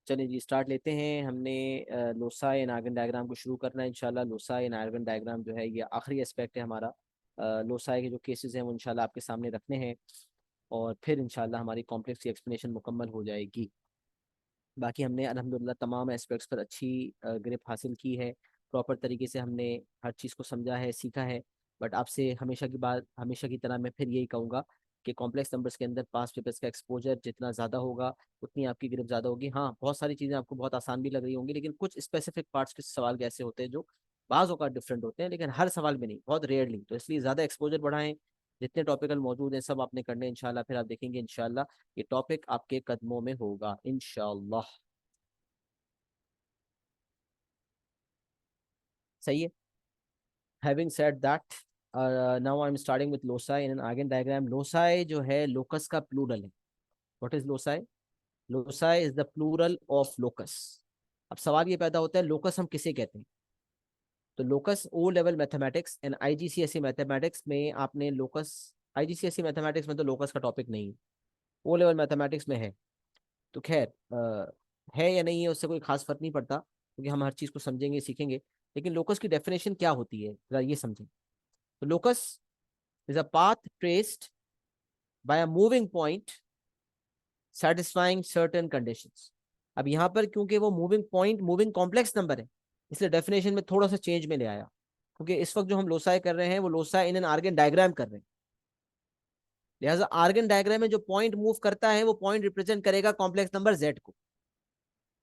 चलिए जी स्टार्ट लेते हैं। हमने लोसाई एंड आर्गन डायग्राम को शुरू करना है इंशाल्लाह। लोसाई एंड आर्गन डायग्राम जो है ये आखिरी एस्पेक्ट है हमारा। लोसाई के जो केसेस हैं वो इंशाल्लाह आपके सामने रखने हैं और फिर इंशाल्लाह हमारी कॉम्प्लेक्स की एक्सप्लेनेशन मुकम्मल हो जाएगी। बाकी हमने अल्हम्दुलिल्लाह तमाम एस्पेक्ट्स पर अच्छी ग्रिप हासिल की है। प्रॉपर तरीके से हमने हर चीज़ को समझा है, सीखा है। बट आपसे हमेशा की बात, हमेशा की तरह मैं फिर यही कहूँगा कि कॉम्प्लेक्स नंबर्स के अंदर पास पेपर्स का एक्सपोजर जितना ज़्यादा होगा उतनी आपकी ग्रिप ज़्यादा होगी। हाँ, बहुत सारी चीज़ें आपको बहुत आसान भी लग रही होंगी, लेकिन कुछ स्पेसिफिक पार्ट्स के सवाल ऐसे होते हैं जो बाज़ औक़ात डिफरेंट होते हैं, लेकिन हर सवाल में नहीं, बहुत रेयरली। तो इसलिए ज़्यादा एक्सपोजर बढ़ाएं। जितने टॉपिकल मौजूद हैं सब आपने करने इंशाल्लाह। फिर आप देखेंगे इंशाल्लाह ये टॉपिक आपके कदमों में होगा इंशाल्लाह। सही है। Having said that, now I am starting with loci in an Argand diagram. Loci जो है लोकस का प्लूरल है। What is loci? Loci is the plural of locus. अब सवाल ये पैदा होता है लोकस हम किसे कहते हैं? तो locus O level mathematics and IGCSE mathematics में आपने लोकस, आईजीसीएसई मैथमेटिक्स में तो लोकस का टॉपिक नहीं है, ओ लेवल मैथमेटिक्स में है। तो खैर है या नहीं है उससे कोई खास फर्क नहीं पड़ता, क्योंकि हम हर चीज को समझेंगे, सीखेंगे। लेकिन लोकस की डेफिनेशन क्या होती है जरा ये समझें। तो locus is a path traced by a moving point satisfying certain conditions। अब यहां पर क्योंकि वो moving point moving complex number है, इसलिए डेफिनेशन में थोड़ा सा चेंज में ले आया। क्योंकि इस वक्त जो हम लोसाई कर रहे हैं वो loci in an Argand diagram कर रहे हैं। लिहाजा आर्गन डायग्राम में जो पॉइंट मूव करता है वो पॉइंट रिप्रेजेंट करेगा कॉम्प्लेक्स नंबर जेड को।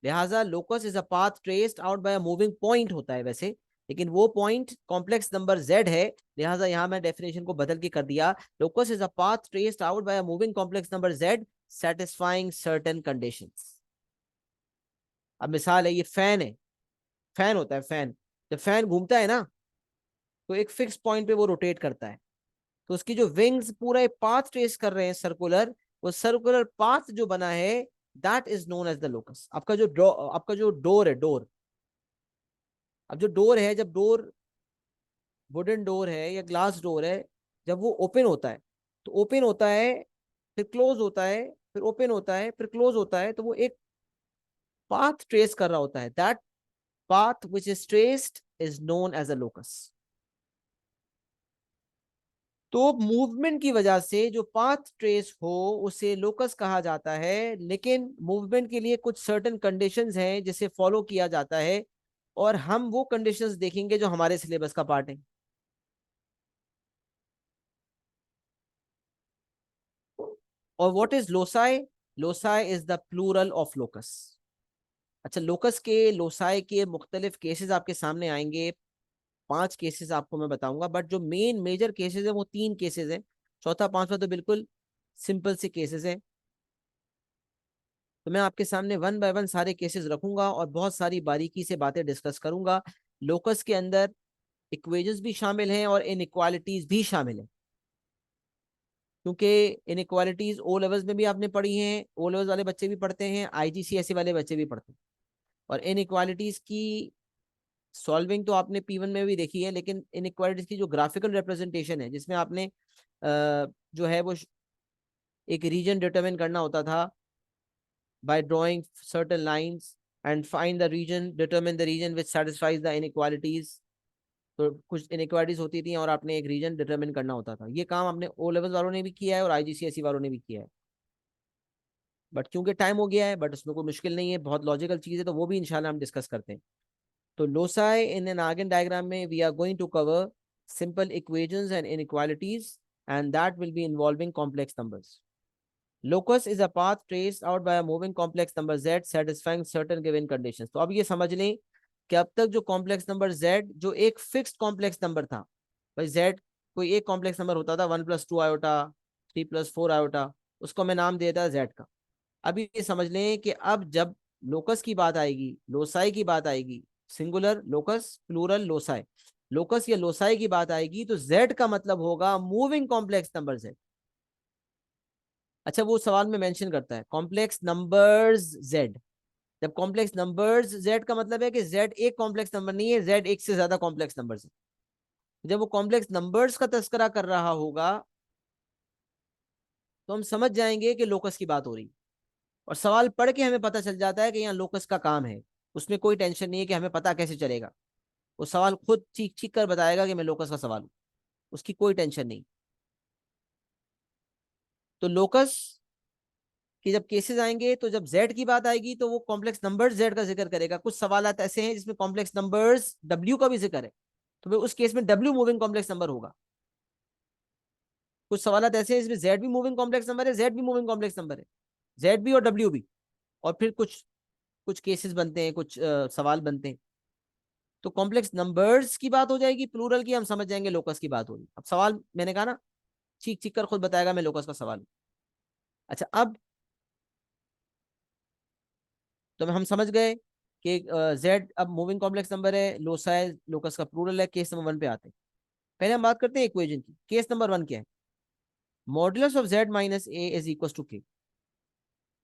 लिहाजा locus is a path traced out by a moving point होता है वैसे, लेकिन वो पॉइंट कॉम्प्लेक्स नंबर जेड है। लिहाजा यहां मैं डेफिनेशन को बदल के कर दिया, locus is a path traced out by a moving complex number Z satisfying certain conditions। अब मिसाल है, ये फैन है। फैन होता है, फैन जब फैन घूमता है ना तो एक फिक्स पॉइंट पे वो रोटेट करता है। तो उसकी जो विंग्स पूरा एक पाथ ट्रेस कर रहे हैं सर्कुलर, वो सर्कुलर पाथ जो बना है that is known as the locus. आपका जो डोर है, डोर, अब जो डोर है, जब डोर वुडन डोर है या ग्लास डोर है, जब वो ओपन होता है तो ओपन होता है, फिर क्लोज होता है, फिर ओपन होता है, फिर क्लोज होता है, तो वो एक पाथ ट्रेस कर रहा होता है। That path which is traced is known as a locus। तो मूवमेंट की वजह से जो पाथ ट्रेस हो उसे लोकस कहा जाता है, लेकिन मूवमेंट के लिए कुछ सर्टेन कंडीशंस हैं जिसे फॉलो किया जाता है, और हम वो कंडीशंस देखेंगे जो हमारे सिलेबस का पार्ट है। और what is loci? Loci is the plural of locus. अच्छा, लोकस के लोसाई के मुख्तलिफ केसेस आपके सामने आएंगे। 5 केसेस आपको मैं बताऊंगा, बट जो मेन मेजर केसेस है वो 3 केसेस हैं। चौथा पांचवा तो बिल्कुल सिंपल से केसेस हैं। तो मैं आपके सामने वन बाय वन सारे केसेस रखूंगा और बहुत सारी बारीकी से बातें डिस्कस करूंगा। लोकस के अंदर इक्वेशंस भी शामिल हैं और इनइक्वालिटीज भी शामिल हैं, क्योंकि इनइक्वालिटीज ओ लेवल्स में भी आपने पढ़ी हैं, ओ लेवल्स वाले बच्चे भी पढ़ते हैं, आईजीसीएसई वाले बच्चे भी पढ़ते हैं। और इनइक्वालिटीज की सॉल्विंग तो आपने P1 में भी देखी है, लेकिन इनइक्वालिटीज की जो ग्राफिकल रिप्रेजेंटेशन है, जिसमें आपने जो है वो एक रीजन डिटरमिन करना होता था by drawing certain lines and find the region, determine the region which satisfies the inequalities। तो कुछ इनइक्वालिटीज होती थी और आपने एक रीजन डिटरमिन करना होता था। ये काम आपने ओ लेवल वालों ने भी किया है और आईजीसीएसई वालों ने भी किया है। बट क्योंकि टाइम हो गया है, बट उसमें कोई मुश्किल नहीं है, बहुत लॉजिकल चीज है, तो वो भी इंशाल्लाह हम डिस्कस करते हैं। तो loci in an Argand diagram में we are going to cover simple equations and inequalities, and that will be involving complex numbers. Locus is a path traced out by a moving complex number z satisfying certain given conditions। तो अब ये समझ लें कि अब तक जो complex number z जो एक फिक्स्ड कॉम्प्लेक्स नंबर था, भाई z कोई एक कॉम्प्लेक्स नंबर होता था, 1+2 आयोटा, 3+4 आयोटा, उसको मैं नाम देता z का। अभी ये समझ लें कि अब जब लोकस की बात आएगी, लोसाई की बात आएगी, singular locus, plural loci, locus या लोसाई की बात आएगी, तो z का मतलब होगा मूविंग कॉम्प्लेक्स नंबर z। अच्छा, वो सवाल में मेंशन करता है कॉम्प्लेक्स नंबर्स जेड। जब कॉम्प्लेक्स नंबर्स जेड का मतलब है कि जेड एक कॉम्प्लेक्स नंबर नहीं है, जेड एक से ज्यादा कॉम्प्लेक्स नंबर्स है। जब वो कॉम्प्लेक्स नंबर्स का तस्करा कर रहा होगा तो हम समझ जाएंगे कि लोकस की बात हो रही। और सवाल पढ़ के हमें पता चल जाता है कि यहाँ लोकस का काम है, उसमें कोई टेंशन नहीं है कि हमें पता कैसे चलेगा। वो सवाल खुद चीख चीख कर बताएगा कि मैं लोकस का सवाल हूँ, उसकी कोई टेंशन नहीं। तो लोकस कि जब केसेस आएंगे तो जब जेड की बात आएगी तो वो कॉम्प्लेक्स नंबर्स जेड का जिक्र करेगा। कुछ सवाल ऐसे हैं जिसमें कॉम्प्लेक्स नंबर्स डब्ल्यू का भी जिक्र है, तो फिर उस केस में डब्ल्यू मूविंग कॉम्प्लेक्स नंबर होगा। कुछ सवाल ऐसे हैं जिसमें जेड भी मूविंग कॉम्प्लेक्स नंबर है, जेड भी मूविंग कॉम्प्लेक्स नंबर है, जेड भी और डब्ल्यू भी। और फिर कुछ कुछ केसेस बनते हैं, कुछ सवाल बनते हैं, तो कॉम्प्लेक्स नंबर्स की बात हो जाएगी, प्लूरल की हम समझ जाएंगे लोकस की बात होगी। अब सवाल मैंने कहा ना, चीख चीख कर खुद बताएगा मैं लोकस का सवाल हूं। अच्छा, अब तो हम समझ गए कि जेड अब मूविंग कॉम्प्लेक्स नंबर है, लोसा है, लोकस का प्लूरल है। केस नंबर 1 पे आते हैं। पहले हम बात करते हैं इक्वेशन की। केस नंबर 1 क्या है? Modulus of Z minus A is equal to K.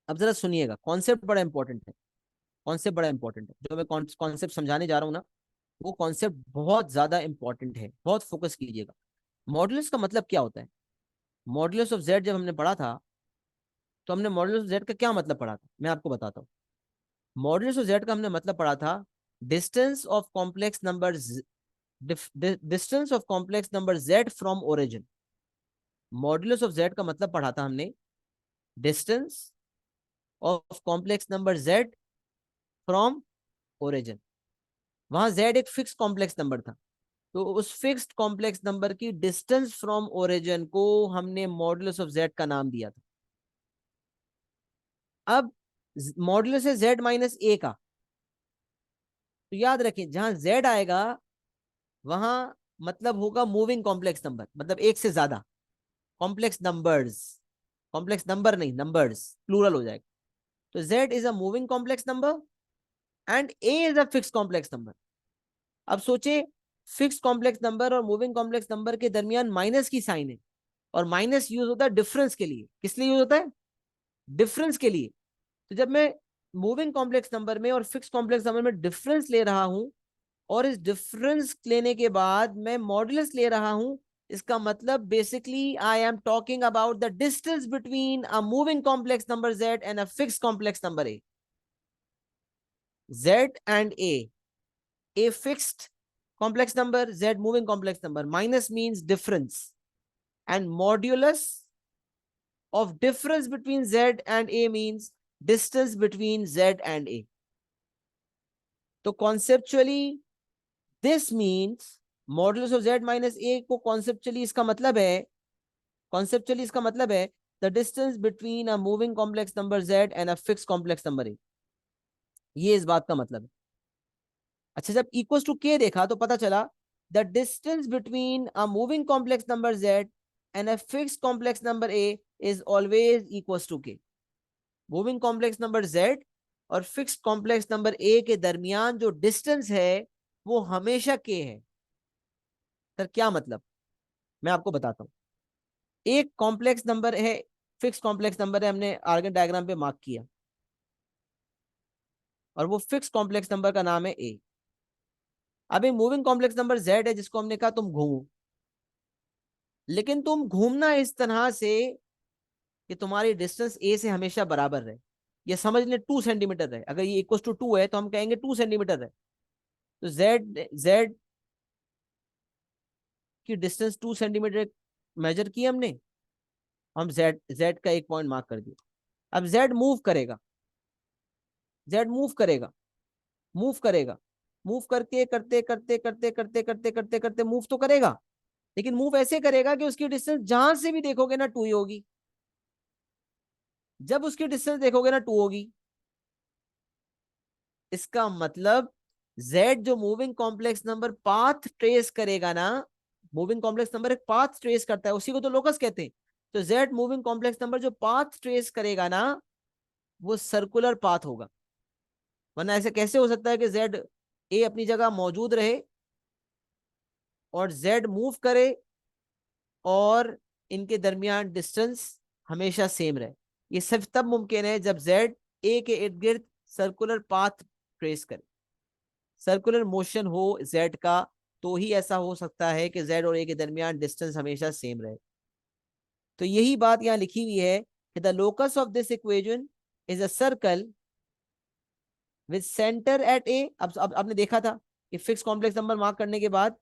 अब जरा सुनिएगा, कॉन्सेप्ट बड़ा इंपॉर्टेंट है। कॉन्सेप्ट बड़ा इंपॉर्टेंट है, जो मैं कॉन्सेप्ट समझाने जा रहा हूँ ना, वो कॉन्सेप्ट बहुत ज्यादा इंपॉर्टेंट है, बहुत फोकस कीजिएगा। मॉडुलस का मतलब क्या होता है? मॉडुलस ऑफ जेड जब हमने पढ़ा था, तो हमने मॉडुलस ऑफ जेड का क्या मतलब पढ़ा था, मैं आपको बताता हूँ। मॉडुलस ऑफ जेड का हमने मतलब पढ़ा था distance of complex number, distance of complex number Z from origin. Modulus of Z का मतलब पढ़ा था हमने distance of complex number Z from origin. वहां जेड एक फिक्स कॉम्प्लेक्स नंबर था, तो उस फिक्स्ड कॉम्प्लेक्स नंबर की डिस्टेंस फ्रॉम ओरिजिन को हमने मॉडुलस ऑफ जेड का नाम दिया था। अब मॉडुलस है जेड माइनस ए का, तो याद रखें जहां जेड आएगा वहां मतलब होगा मूविंग कॉम्प्लेक्स नंबर, मतलब एक से ज्यादा कॉम्प्लेक्स नंबर्स। कॉम्प्लेक्स नंबर नहीं, नंबर्स प्लूरल हो जाएगा। तो Z is a moving complex number and A is a fix complex number. अब सोचे, फिक्स कॉम्प्लेक्स नंबर और मूविंग कॉम्प्लेक्स नंबर के दरमियान माइनस की साइन है, और माइनस यूज होता है डिफरेंस के लिए। किस लिए यूज होता है? डिफरेंस के लिए। तो जब मैं मूविंग कॉम्प्लेक्स नंबर में और फिक्स कॉम्प्लेक्स नंबर में डिफरेंस ले रहा हूं, और इस डिफरेंस लेने के बाद मैं मॉडुलस ले रहा हूं, इसका मतलब basically I am talking about the distance between a moving complex number z and a fix complex number A. Z and a fixed complex number, z moving complex number. Minus means difference, and modulus of difference between z and a means distance between z and a. तो conceptually this means modulus of z minus a को conceptually इसका मतलब है, conceptually इसका मतलब है the distance between a moving complex number z and a fixed complex number a। ये इस बात का मतलब है। अच्छा, जब इक्वल्स टू के देखा तो पता चला the distance between a moving complex number z and a fixed complex number a is always equals to k. Moving complex number z और फिक्स्ड कॉम्प्लेक्स नंबर ए के दरमियान जो डिस्टेंस है वो हमेशा के है। सर क्या मतलब? मैं आपको बताता हूँ। एक कॉम्प्लेक्स नंबर है, फिक्स कॉम्प्लेक्स नंबर है, हमने आर्गन डायग्राम पे मार्क किया, और वो फिक्स कॉम्प्लेक्स नंबर का नाम है ए। अब एक मूविंग कॉम्प्लेक्स नंबर जेड है जिसको हमने कहा तुम घूमो, लेकिन तुम घूमना इस तरह से कि तुम्हारी डिस्टेंस ए से हमेशा बराबर रहे। ये समझ लें 2 सेंटीमीटर है, अगर ये इक्वल टू 2 है तो हम कहेंगे 2 सेंटीमीटर है। तो जेड जेड की डिस्टेंस 2 सेंटीमीटर मेजर की हमने, हम जेड जेड का एक पॉइंट मार्क कर दिया। अब जेड मूव करेगा, जेड मूव करेगा, मूव करेगा, मूव करके करते करते करते करते करते करते करते मूव तो करेगा, लेकिन मूव ऐसे करेगा कि उसकी डिस्टेंस जहां से भी देखोगे ना 2 ही होगी। जब उसकी डिस्टेंस देखोगे ना 2 होगी, इसका मतलब z जो moving complex number path trace करेगा ना, मूविंग कॉम्प्लेक्स नंबर एक पाथ ट्रेस करता है, उसी को तो लोकस कहते हैं। तो z मूविंग कॉम्प्लेक्स नंबर जो पाथ ट्रेस करेगा ना, वो सर्कुलर पाथ होगा। वरना ऐसे कैसे हो सकता है कि z a अपनी जगह मौजूद रहे और z मूव करे और इनके दरमियान डिस्टेंस हमेशा सेम रहे? ये सिर्फ तब मुमकिन है जब z a के इर्द गिर्द सर्कुलर पाथ ट्रेस करे, सर्कुलर मोशन हो जेड का, तो ही ऐसा हो सकता है कि जेड और ए के दरमियान डिस्टेंस हमेशा सेम रहे। तो यही बात यहाँ लिखी हुई है कि the locus of this equation is a circle with centre at A. अब आपने देखा था कि फिक्स कॉम्प्लेक्स नंबर मार्क करने के बाद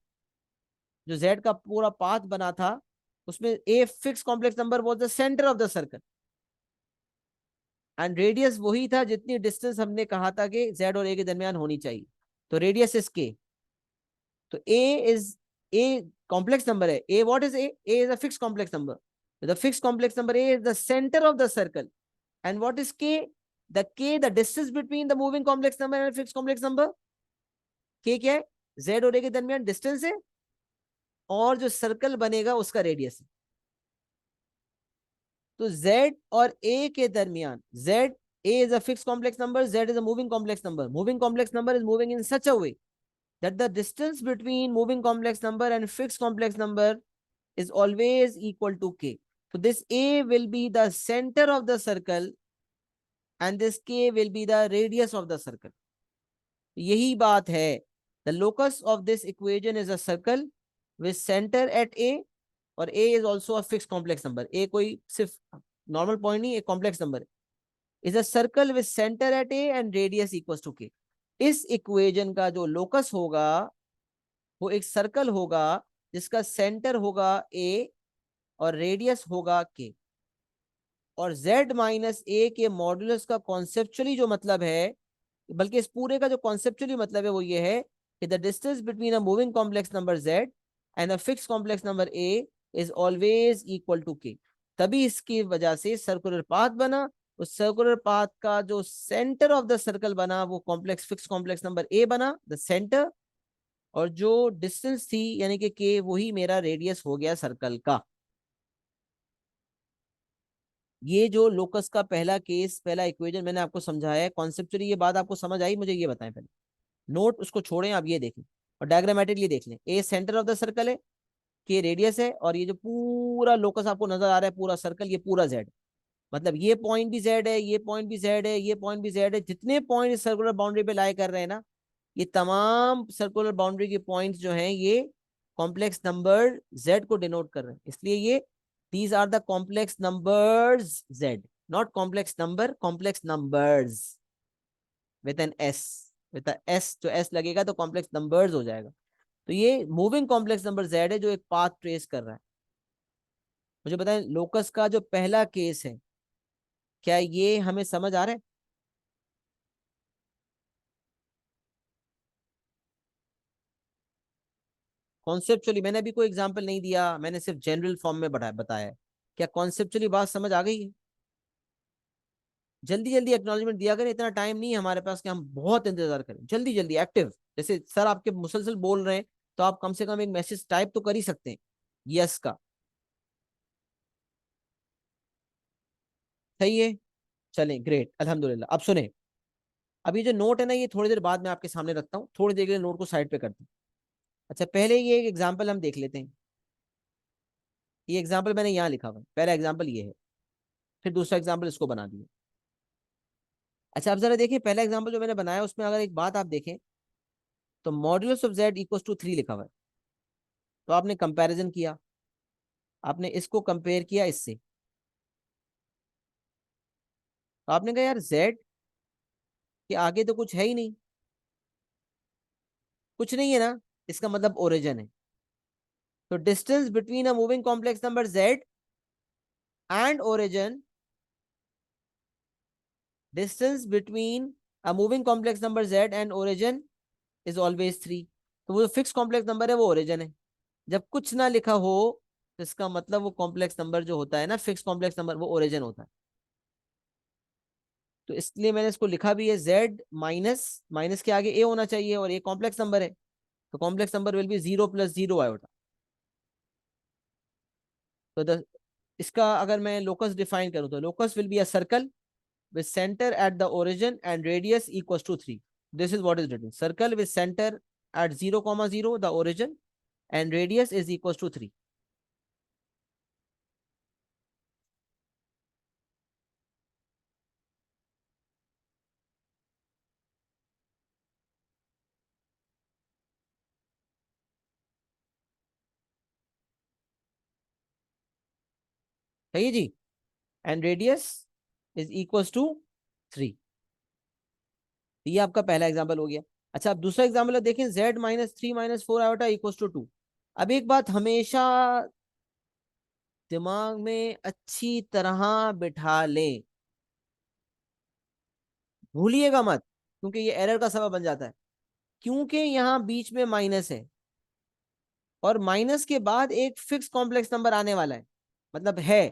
जो z का पूरा पाथ बना था उसमें a fix complex number was the centre of the circle and radius वही था जितनी डिस्टेंस हमने कहा था कि z और a के दरमियान होनी चाहिए। तो रेडियस इज k। तो a कॉम्प्लेक्स नंबर है। a what is a? a is a fix complex number. The fix complex number a is the centre of the circle and what is k? The distance between the moving complex number and fix complex number. k क्या है? z और a के दरमियान distance है और जो circle बनेगा उसका रेडियस है। तो z और a के दरमियान z, a is a fixed complex number, z is a moving complex number. Moving complex number is moving in such a way that the distance between moving complex number and fixed complex number is always equal to k. So this a will be the center of the circle and this k will be the radius of the circle. यही बात है. The locus of this equation is a circle with center at a और a is also a fixed complex number. a कोई सिर्फ normal point नहीं, एक complex number है. Is a circle with centre at a and radius equals to k. इस equation का जो locus होगा वो एक सर्कल होगा जिसका सेंटर होगा ए और रेडियस होगा के. और z माइनस ए के मॉडुलस का कॉन्सेप्चुअली जो मतलब है, बल्कि इस पूरे का जो कॉन्सेप्चुअली मतलब है वो ये है कि the distance between a moving complex number z and a fix complex number a is always equal to k. तभी इसकी वजह से सर्कुलर पाथ बना. उस सर्कुलर पाथ का जो सेंटर ऑफ द सर्कल बना वो complex fix complex number a बना, द सेंटर. और जो डिस्टेंस थी यानी कि k, वही मेरा रेडियस हो गया सर्कल का. ये जो लोकस का पहला केस, पहला इक्वेशन मैंने आपको समझाया है. कॉन्सेप्चुअली ये बात आपको समझ आई? मुझे ये बताएं पहले. नोट उसको छोड़ें, आप ये देखें और डायग्रामेटिकली देख लें. ए सेंटर ऑफ द सर्कल है, के रेडियस है, और ये जो पूरा लोकस आपको नजर आ रहा है, पूरा सर्कल, ये पूरा जेड. मतलब ये पॉइंट भी जेड है, ये पॉइंट भी जेड है, ये पॉइंट भी जेड है. जितने पॉइंट इस सर्कुलर बाउंड्री पे लाई कर रहे हैं ना, ये तमाम सर्कुलर बाउंड्री के पॉइंट्स जो हैं ये कॉम्प्लेक्स नंबर जेड को डिनोट कर रहे हैं. इसलिए ये these are the complex numbers z, not complex number, complex numbers with an s. With s, जो एस लगेगा तो कॉम्प्लेक्स नंबर्स हो जाएगा. तो ये मूविंग कॉम्प्लेक्स नंबर जेड है जो एक पाथ ट्रेस कर रहा है. मुझे बताएं लोकस का जो पहला केस है, क्या ये हमें समझ आ रहा है? कॉन्सेप्चुअली मैंने अभी कोई एग्जांपल नहीं दिया, मैंने सिर्फ जनरल फॉर्म में बताया है. क्या कॉन्सेप्चुअली बात समझ आ गई है? जल्दी जल्दी एक्नॉलेजमेंट दिया करें, इतना टाइम नहीं है हमारे पास कि हम बहुत इंतजार करें. जल्दी जल्दी एक्टिव. जैसे सर आपके मुसलसल बोल रहे हैं तो आप कम से कम एक मैसेज टाइप तो कर ही सकते हैं यस का. सही है. चलें, ग्रेट, अल्हम्दुलिल्लाह. अब सुने, अभी जो नोट है ना ये थोड़ी देर बाद मैं आपके सामने रखता हूँ, थोड़ी देर के लिए नोट को साइड पे करते हैं. अच्छा, पहले ये एक एग्जाम्पल हम देख लेते हैं. ये एग्जाम्पल मैंने यहाँ लिखा हुआ है. पहला एग्जाम्पल ये है, फिर दूसरा एग्जाम्पल इसको बना दिया. अच्छा, अब जरा देखिए, पहला एग्जाम्पल जो मैंने बनाया उसमें अगर एक बात आप देखें तो modulus of z equal to 3 लिखा हुआ है. तो आपने कंपैरिजन किया, आपने इसको कंपेयर किया इससे, तो आपने कहा यार जेड के आगे तो कुछ है ही नहीं. कुछ नहीं है ना, इसका मतलब ओरिजिन है. तो distance between a moving complex number z and origin, distance between a moving complex number z and origin is always 3. तो वो जो फिक्स कॉम्प्लेक्स नंबर है वो ओरिजिन है. जब कुछ ना लिखा हो तो इसका मतलब वो कॉम्प्लेक्स नंबर जो होता है ना, फिक्स कॉम्प्लेक्स नंबर, वो ओरिजिन होता है. तो इसलिए मैंने इसको लिखा भी है जेड माइनस, माइनस के आगे ए होना चाहिए और ये कॉम्प्लेक्स नंबर है. तो complex number will be 0 + 0 iota. तो इसका अगर मैं लोकस डिफाइन करूं तो locus will be a circle with center at the origin and radius equals to 3. This is what is written. Circle with center at 0, 0, the origin, and radius is equals to 3. सही है जी. And radius is equals to 3। ये आपका पहला example हो गया। अच्छा, अब दूसरा एग्जाम्पल देखें, z minus 3 minus 4 iota equal to 2। अब एक बात हमेशा दिमाग में अच्छी तरह बिठा लें, भूलिएगा मत, क्योंकि ये एरर का सबब बन जाता है। क्योंकि यहाँ बीच में माइनस है और माइनस के बाद एक फिक्स कॉम्प्लेक्स नंबर आने वाला है, मतलब है,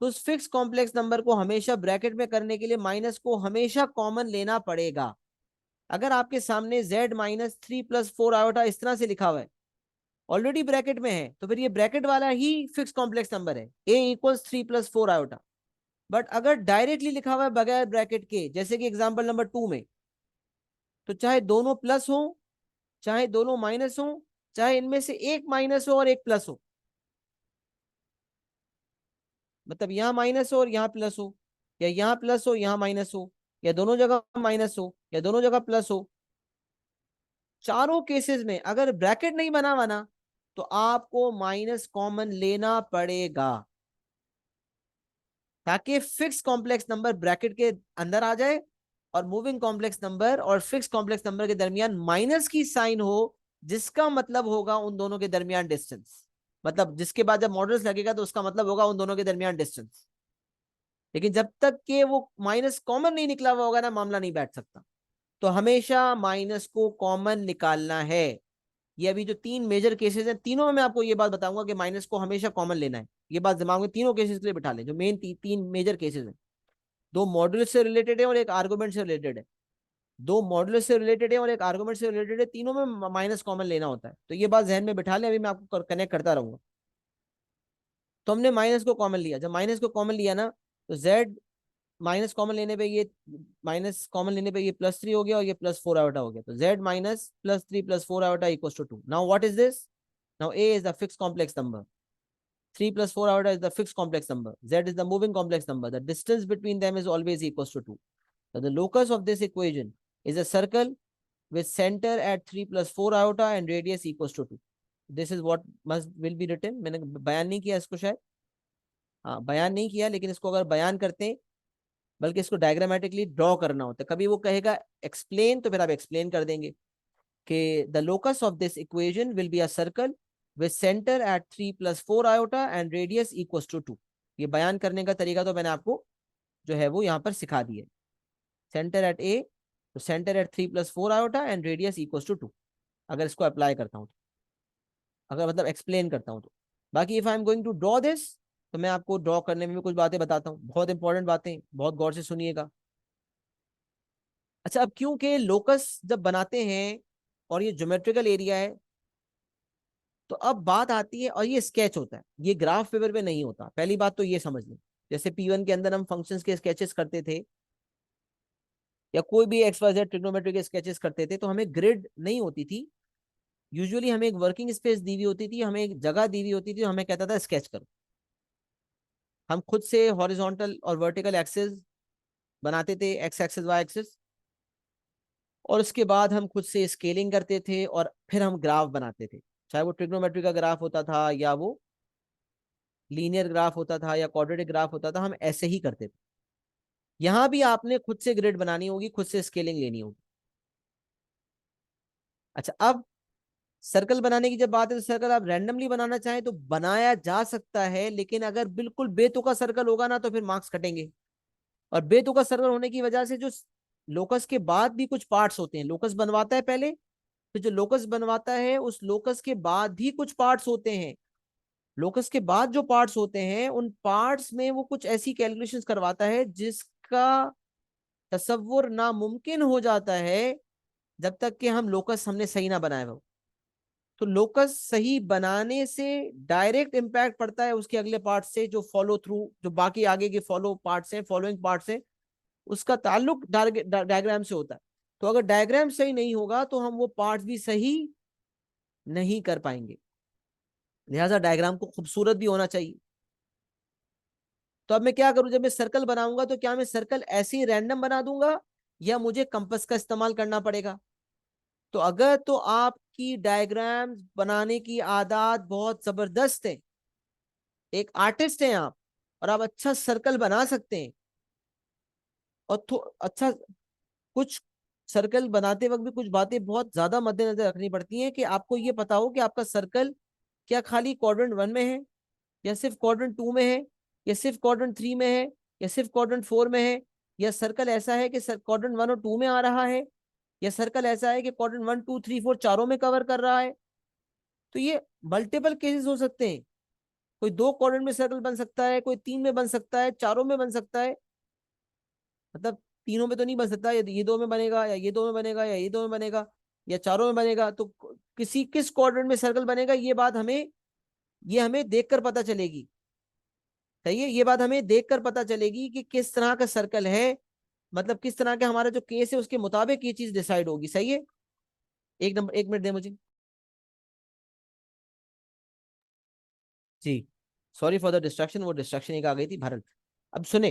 तो उस फिक्स कॉम्प्लेक्स नंबर को हमेशा ब्रैकेट में करने के लिए माइनस को हमेशा कॉमन लेना पड़ेगा। अगर आपके सामने z माइनस 3 प्लस 4 आयोटा इस तरह से लिखा हुआ है, ऑलरेडी ब्रैकेट में है, तो फिर ये ब्रैकेट वाला ही फिक्स कॉम्प्लेक्स नंबर है, a equals 3 plus 4 iota. But अगर डायरेक्टली लिखा हुआ है बगैर ब्रैकेट के, जैसे कि एग्जांपल नंबर 2 में, तो चाहे दोनों प्लस हो चाहे दोनों माइनस हो, चाहे इनमें से एक माइनस हो और एक प्लस हो, मतलब यहां माइनस हो और यहां प्लस हो, या यहां प्लस हो यहां माइनस हो, या दोनों जगह माइनस हो या दोनों जगह प्लस हो, चारों केसेस में अगर ब्रैकेट नहीं बना हुआ ना, तो आपको माइनस कॉमन लेना पड़ेगा, ताकि फिक्स कॉम्प्लेक्स नंबर ब्रैकेट के अंदर आ जाए और मूविंग कॉम्प्लेक्स नंबर और फिक्स कॉम्प्लेक्स नंबर के दरमियान माइनस की साइन हो, जिसका मतलब होगा उन दोनों के दरमियान डिस्टेंस, मतलब जिसके बाद जब मॉडल्स लगेगा तो उसका मतलब होगा उन दोनों के दरमियान डिस्टेंस। लेकिन जब तक कि वो माइनस कॉमन नहीं निकला हुआ होगा ना, मामला नहीं बैठ सकता। तो हमेशा माइनस को कॉमन निकालना है। ये अभी जो तीन मेजर केसेस हैं, तीनों में मैं आपको ये बात बताऊंगा कि माइनस को हमेशा कॉमन लेना है। ये बात दिमाग में तीनों केसेस के लिए बिठा लें, जो मेन तीन मेजर केसेस हैं। दो मॉड्यूल से रिलेटेड है और एक आर्गुमेंट से रिलेटेड है। दो मॉड्यूल से रिलेटेड है और एक आर्गुमेंट से रिलेटेड है, तीनों में माइनस कॉमन लेना होता है। तो ये बात जहन में बिठा लें, अभी मैं आपको कनेक्ट करता रहूंगा। तो हमने माइनस को कॉमन लिया, जब माइनस को कॉमन लिया ना, तो जेड माइनस कॉमन लेने पे ये माइनस कॉमन लेने पे ये प्लस 3 हो गया और ये प्लस 4 आयोटा हो गया। तो z minus plus 3 plus 4 iota equal to 2। Now what is this? Now a is the fixed complex number, 3 plus 4 iota is the fixed complex number, z is the moving complex number, the distance between them is always equals to 2. So the locus of this equation is a circle with center at 3 plus 4 iota and radius equals to 2. This is what must will be written. मैंने बयान नहीं किया इसको शायद, हाँ बयान नहीं किया, लेकिन इसको अगर बयान करते हैं, बल्कि इसको डायग्रामेटिकली ड्रॉ करना होता है। कभी वो कहेगा एक्सप्लेन, तो फिर आप एक्सप्लेन कर देंगे कि the locus of this equation will be a circle with centre at 3 plus 4 iota and radius equals to 2। ये बयान करने का तरीका तो मैंने आपको जो है वो यहाँ पर सिखा दिया। सेंटर एट ए, तो centre at 3 plus 4 iota and radius equals to 2। अगर इसको अप्लाई करता हूँ तो, अगर मतलब एक्सप्लेन करता हूँ तो, बाकी if I am going to draw this, तो मैं आपको ड्रॉ करने में भी कुछ बातें बताता हूँ, बहुत इंपॉर्टेंट बातें, बहुत गौर से सुनिएगा। अच्छा, अब क्योंकि लोकस जब बनाते हैं और ये ज्योमेट्रिकल एरिया है, तो अब बात आती है, और ये स्केच होता है, ये ग्राफ पेपर पे नहीं होता, पहली बात तो ये समझ लें। जैसे P1 के अंदर हम फंक्शंस के स्केचेस करते थे, या कोई भी एक्स वाई जेड ट्रिग्नोमेट्री के स्केचेस करते थे, तो हमें ग्रिड नहीं होती थी। यूजुअली हमें एक वर्किंग स्पेस दी हुई होती थी, हमें एक जगह दी हुई होती थी, हमें कहता था स्केच करो। हम खुद से हॉरिजॉन्टल और वर्टिकल एक्सिस बनाते थे, एक्स एक्सिस वाई एक्सिस, और उसके बाद हम खुद से स्केलिंग करते थे और फिर हम ग्राफ बनाते थे। चाहे वो ट्रिग्नोमेट्री का ग्राफ होता था, या वो लीनियर ग्राफ होता था, या क्वाड्रेटिक ग्राफ होता था, हम ऐसे ही करते थे। यहां भी आपने खुद से ग्रिड बनानी होगी, खुद से स्केलिंग लेनी होगी। अच्छा, अब सर्कल बनाने की जब बात है, तो सर्कल आप रैंडमली बनाना चाहें तो बनाया जा सकता है, लेकिन अगर बिल्कुल बेतुका सर्कल होगा ना, तो फिर मार्क्स कटेंगे। और बेतुका सर्कल होने की वजह से जो लोकस के बाद भी कुछ पार्ट्स होते हैं, लोकस बनवाता है पहले, फिर जो लोकस बनवाता है उस लोकस के बाद भी कुछ पार्ट्स होते हैं। लोकस के बाद जो पार्ट्स होते हैं, उन पार्ट्स में वो कुछ ऐसी कैलकुलेशंस करवाता है जिसका तसव्वुर नामुमकिन हो जाता है जब तक कि हम लोकस हमने सही ना बनाए हो। तो लोकस सही बनाने से डायरेक्ट इम्पैक्ट पड़ता है उसके अगले पार्ट से, जो फॉलो थ्रू, जो बाकी आगे के फॉलो पार्ट्स हैं, फॉलोइंग पार्ट्स हैं, उसका ताल्लुक डायग्राम से होता है। तो अगर डायग्राम सही नहीं होगा तो हम वो पार्ट्स भी सही नहीं कर पाएंगे। लिहाजा डायग्राम को खूबसूरत भी होना चाहिए। तो अब मैं क्या करूं, जब मैं सर्कल बनाऊंगा तो क्या मैं सर्कल ऐसे ही रैंडम बना दूंगा, या मुझे कंपास का इस्तेमाल करना पड़ेगा? तो अगर तो आपकी डायग्राम बनाने की आदत बहुत जबरदस्त है, एक आर्टिस्ट हैं आप, और आप अच्छा सर्कल बना सकते हैं, और अच्छा, कुछ सर्कल बनाते वक्त भी कुछ बातें बहुत ज्यादा मद्देनजर रखनी पड़ती हैं कि आपको ये पता हो कि आपका सर्कल क्या खाली क्वाड्रेंट 1 में है, या सिर्फ क्वाड्रेंट 2 में है, या सिर्फ क्वाड्रेंट 3 में है, या सिर्फ क्वाड्रेंट 4 में है, या सर्कल ऐसा है कि क्वाड्रेंट 1 और 2 में आ रहा है, या सर्कल ऐसा है कि क्वाड्रेंट 1 2 3 4 चारों में कवर कर रहा है। तो ये मल्टीपल केसेस हो सकते हैं। कोई 2 क्वाड्रेंट में सर्कल बन सकता है, कोई 3 में बन सकता है, चारों में बन सकता है। मतलब तीनों में तो नहीं बन सकता, ये 2 में बनेगा, या ये 2 में बनेगा, या ये 2 में बनेगा, या चारों में बनेगा। तो किस क्वाड्रेंट में सर्कल बनेगा, ये हमें देखकर पता चलेगी। सही है, ये बात हमें देखकर पता चलेगी कि किस तरह का सर्कल है, मतलब किस तरह का हमारा जो केस है उसके मुताबिक ये चीज डिसाइड होगी। सही है। एक मिनट दे मुझे। जी, सॉरी फॉर द डिस्ट्रक्शन, वो डिस्ट्रक्शन एक आ गई थी भारत। अब सुने,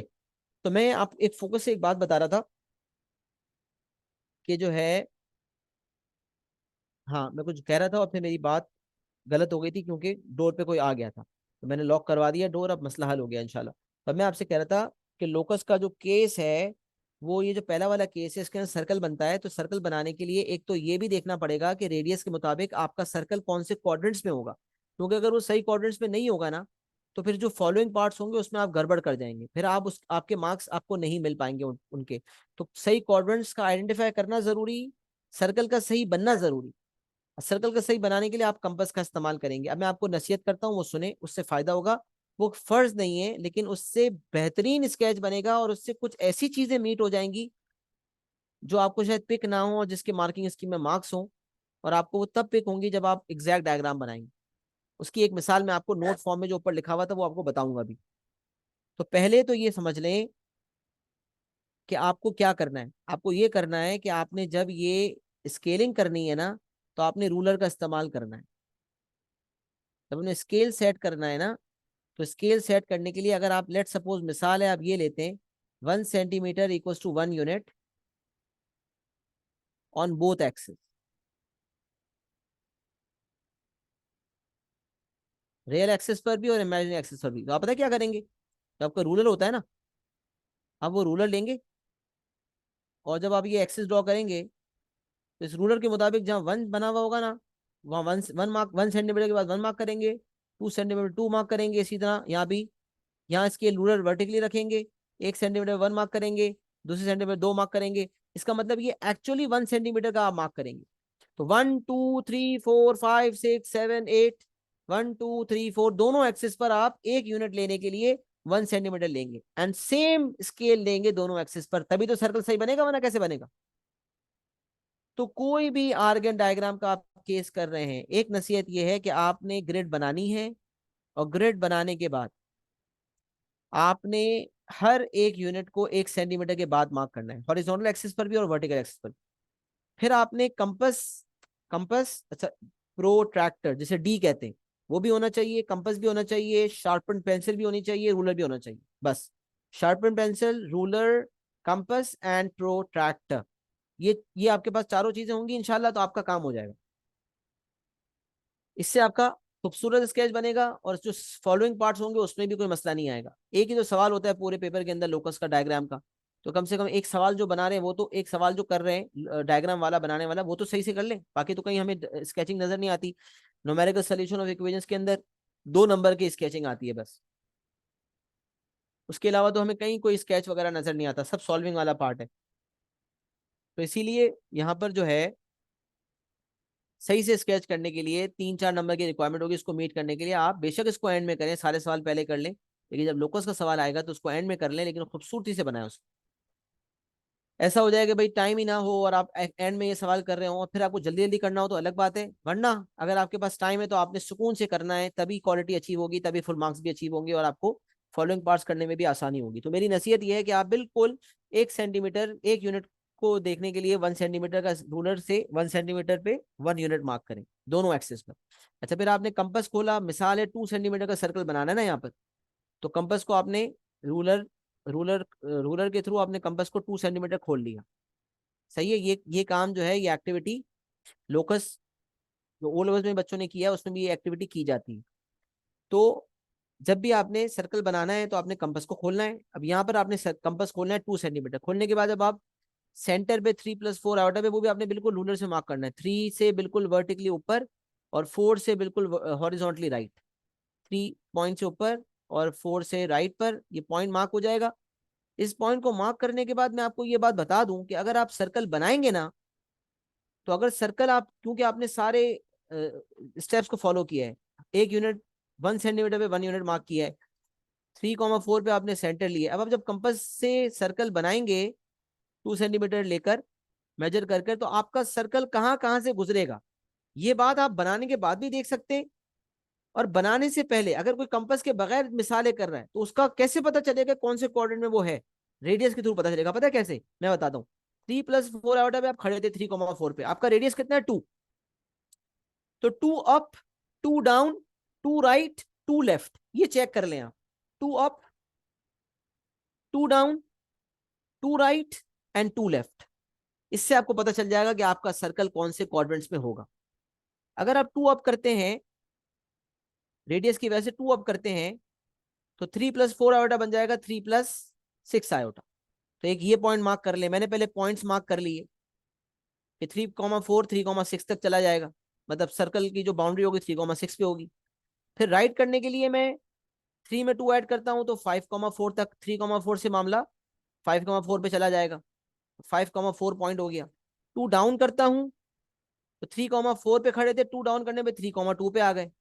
तो मैं आप एक फोकस से एक बात बता रहा था कि जो है, हाँ मैं कुछ कह रहा था और फिर मेरी बात गलत हो गई थी क्योंकि डोर पे कोई आ गया था, तो मैंने लॉक करवा दिया डोर, अब मसला हल हो गया इंशाल्लाह। तो मैं आपसे कह रहा था कि लोकस का जो केस है, वो ये जो पहला वाला केस है, इसके अंदर सर्कल बनता है। तो सर्कल बनाने के लिए एक तो ये भी देखना पड़ेगा कि रेडियस के मुताबिक आपका सर्कल कौन से क्वाड्रेंट्स में होगा, क्योंकि अगर वो सही क्वाड्रेंट्स में नहीं होगा ना, तो फिर जो फॉलोइंग पार्ट्स होंगे उसमें आप गड़बड़ कर जाएंगे, फिर आपके मार्क्स आपको नहीं मिल पाएंगे उनके। तो सही क्वाड्रेंट्स का आइडेंटिफाई करना जरूरी, सर्कल का सही बनना जरूरी। सर्कल का सही बनाने के लिए आप कंपास का इस्तेमाल करेंगे। अब मैं आपको नसीहत करता हूँ, वो सुने, उससे फायदा होगा। वो फर्ज नहीं है, लेकिन उससे बेहतरीन स्केच बनेगा और उससे कुछ ऐसी चीजें मीट हो जाएंगी जो आपको शायद पिक ना हो और जिसके मार्किंग स्कीम में मार्क्स हो, और आपको वो तब पिक होंगी जब आप एग्जैक्ट डायग्राम बनाएंगे। उसकी एक मिसाल मैं आपको नोट फॉर्म में जो ऊपर लिखा हुआ था वो आपको बताऊंगा अभी। तो पहले तो ये समझ लें कि आपको क्या करना है। आपको ये करना है कि आपने जब ये स्केलिंग करनी है ना, तो आपने रूलर का इस्तेमाल करना है। जब उन्हें स्केल सेट करना है ना, तो स्केल सेट करने के लिए अगर आप लेट सपोज मिसाल है आप ये लेते हैं, 1 centimetre equals to 1 unit on both axis, real axis पर भी और इमेजिनरी एक्सिस पर भी। तो आप पता क्या करेंगे, जब आपका रूलर होता है ना, आप वो रूलर लेंगे और जब आप ये एक्सिस ड्रॉ करेंगे, तो इस रूलर के मुताबिक जहाँ 1 बना हुआ होगा ना, वहाँ 1 सेंटीमीटर के बाद 1 मार्क करेंगे, 2 सेंटीमीटर 2 मार्क करेंगे। इसी तरह यहाँ भी, यहाँ इसके रूलर वर्टिकली रखेंगे, 1 सेंटीमीटर 1 मार्क करेंगे, दूसरे सेंटीमीटर 2 मार्क करेंगे। इसका मतलब ये एक्चुअली 1 सेंटीमीटर का आप मार्क करेंगे। तो 1 2 3 4 5 6 7 8, 1 2 3 4 दोनों एक्सिस पर आप एक यूनिट लेने के लिए 1 सेंटीमीटर लेंगे, एंड सेम स्केल लेंगे दोनों एक्सिस पर, तभी तो सर्कल सही बनेगा, वरना कैसे बनेगा। तो कोई भी आर्गन डायग्राम का आप केस कर रहे हैं, एक नसीहत ये है कि आपने ग्रिड बनानी है, और ग्रिड बनाने के बाद आपने हर एक यूनिट को 1 सेंटीमीटर के बाद मार्क करना है, हॉरिजॉन्टल एक्सिस पर भी और वर्टिकल एक्सिस पर। फिर आपने कंपस, अच्छा, प्रोट्रैक्टर जिसे डी कहते हैं, वो भी होना चाहिए, कंपस भी होना चाहिए, शार्पन पेंसिल भी होनी चाहिए, रूलर भी होना चाहिए। बस sharpen pencil, ruler, compass and protractor, ये आपके पास चारों चीजें होंगी इंशाल्लाह, तो आपका काम हो जाएगा। इससे आपका खूबसूरत स्केच बनेगा, और जो फॉलोइंग पार्ट्स होंगे उसमें भी कोई मसला नहीं आएगा। एक ही जो सवाल होता है पूरे पेपर के अंदर लोकस का डायग्राम का, तो कम से कम एक सवाल जो बना रहे हैं, वो तो एक सवाल जो कर रहे हैं डायग्राम वाला बनाने वाला, वो तो सही से कर लें, बाकी तो कहीं हमें स्केचिंग नजर नहीं आती। न्यूमेरिकल सोल्यूशन ऑफ इक्वेशंस के अंदर 2 नंबर की स्केचिंग आती है बस, उसके अलावा तो हमें कहीं कोई स्केच वगैरह नजर नहीं आता, सब सॉल्विंग वाला पार्ट है। तो इसीलिए यहाँ पर जो है, सही से स्केच करने के लिए 3 4 नंबर की रिक्वायरमेंट होगी। इसको मीट करने के लिए आप बेशक इसको एंड में करें, सारे सवाल पहले कर लें, लेकिन जब लोकस का सवाल आएगा तो उसको एंड में कर लें, लेकिन खूबसूरती से बनाए उसको। ऐसा हो जाएगा भाई टाइम ही ना हो और आप एंड में ये सवाल कर रहे हो, और फिर आपको जल्दी जल्दी करना हो तो अलग बात है, वरना अगर आपके पास टाइम है तो आपने सुकून से करना है, तभी क्वालिटी अचीव होगी, तभी फुल मार्क्स भी अचीव होंगे, और आपको फॉलोइंग पार्ट्स करने में भी आसानी होगी। तो मेरी नसीहत ये है कि आप बिल्कुल 1 सेंटीमीटर एक यूनिट को देखने के लिए 1 सेंटीमीटर का रूलर से 1 सेंटीमीटर पे 1 यूनिट मार्क करें दोनों एक्सिस पर। अच्छा, फिर आपने कंपास खोला, मिसाल है 2 सेंटीमीटर का सर्कल बनाना है ना यहाँ पर, तो कंपास को आपने रूलर रूलर के थ्रू आपने कंपास को 2 सेंटीमीटर खोल लिया। सही है, ये काम जो है, ये एक्टिविटी लोकस जो ओ लेवल्स में बच्चों ने किया है उसमें भी ये एक्टिविटी की जाती है। तो जब भी आपने सर्कल बनाना है तो आपने कंपास को खोलना है। अब यहाँ पर आपने कंपास खोलना है 2 सेंटीमीटर। खोलने के बाद जब आप सेंटर पे 3+4 आयोटा पे, वो भी आपने बिल्कुल रूलर से मार्क करना है, 3 से बिल्कुल वर्टिकली ऊपर और 4 से बिल्कुल हॉरिजॉन्टली राइट। 3 पॉइंट से ऊपर और 4 से राइट पर ये पॉइंट मार्क हो जाएगा। इस पॉइंट को मार्क करने के बाद मैं आपको ये बात बता दूं कि अगर आप सर्कल बनाएंगे ना, तो अगर सर्कल आप, क्योंकि आपने सारे स्टेप्स को फॉलो किया है, 1 यूनिट 1 सेंटीमीटर पे 1 यूनिट मार्क किया है, 3,4 पे आपने सेंटर लिया। अब आप जब कंपास से सर्कल बनाएंगे 2 सेंटीमीटर लेकर मेजर करके, तो आपका सर्कल कहाँ कहाँ से गुजरेगा, ये बात आप बनाने के बाद भी देख सकते हैं। और बनाने से पहले अगर कोई कंपास के बगैर मिसालें कर रहा है तो उसका कैसे पता चलेगा कौन से कोऑर्डिनेट में वो है? रेडियस के थ्रू पता चलेगा। पता है कैसे? मैं बताता हूँ। 3+4 आयोटा पे आप खड़े थे 3,4 पे, आपका रेडियस कितना है 2। तो 2 अप, 2 डाउन, 2 राइट, 2 लेफ्ट, ये चेक कर लें आप। 2 up, 2 down, 2 right and 2 left. इससे आपको पता चल जाएगा कि आपका सर्कल कौन से क्वाड्रेंट्स में होगा। अगर आप 2 अप करते हैं, रेडियस की वजह से 2 अप करते हैं, तो 3+4 आयोटा बन जाएगा 3+6 आयोटा। तो एक ये पॉइंट मार्क कर ले, मैंने पहले पॉइंट्स मार्क कर लिए कि 3,4 3,6 तक चला जाएगा, मतलब सर्कल की जो बाउंड्री होगी 3,6 पे होगी। फिर राइट करने के लिए मैं 3 में 2 ऐड करता हूँ तो 5,4 तक, 3,4 से मामला 5,4 पे चला जाएगा, 5,4 पॉइंट हो गया। 2 डाउन करता हूँ तो 3,4 पे खड़े थे, 2 डाउन करने पे 3,2 पे आ गए।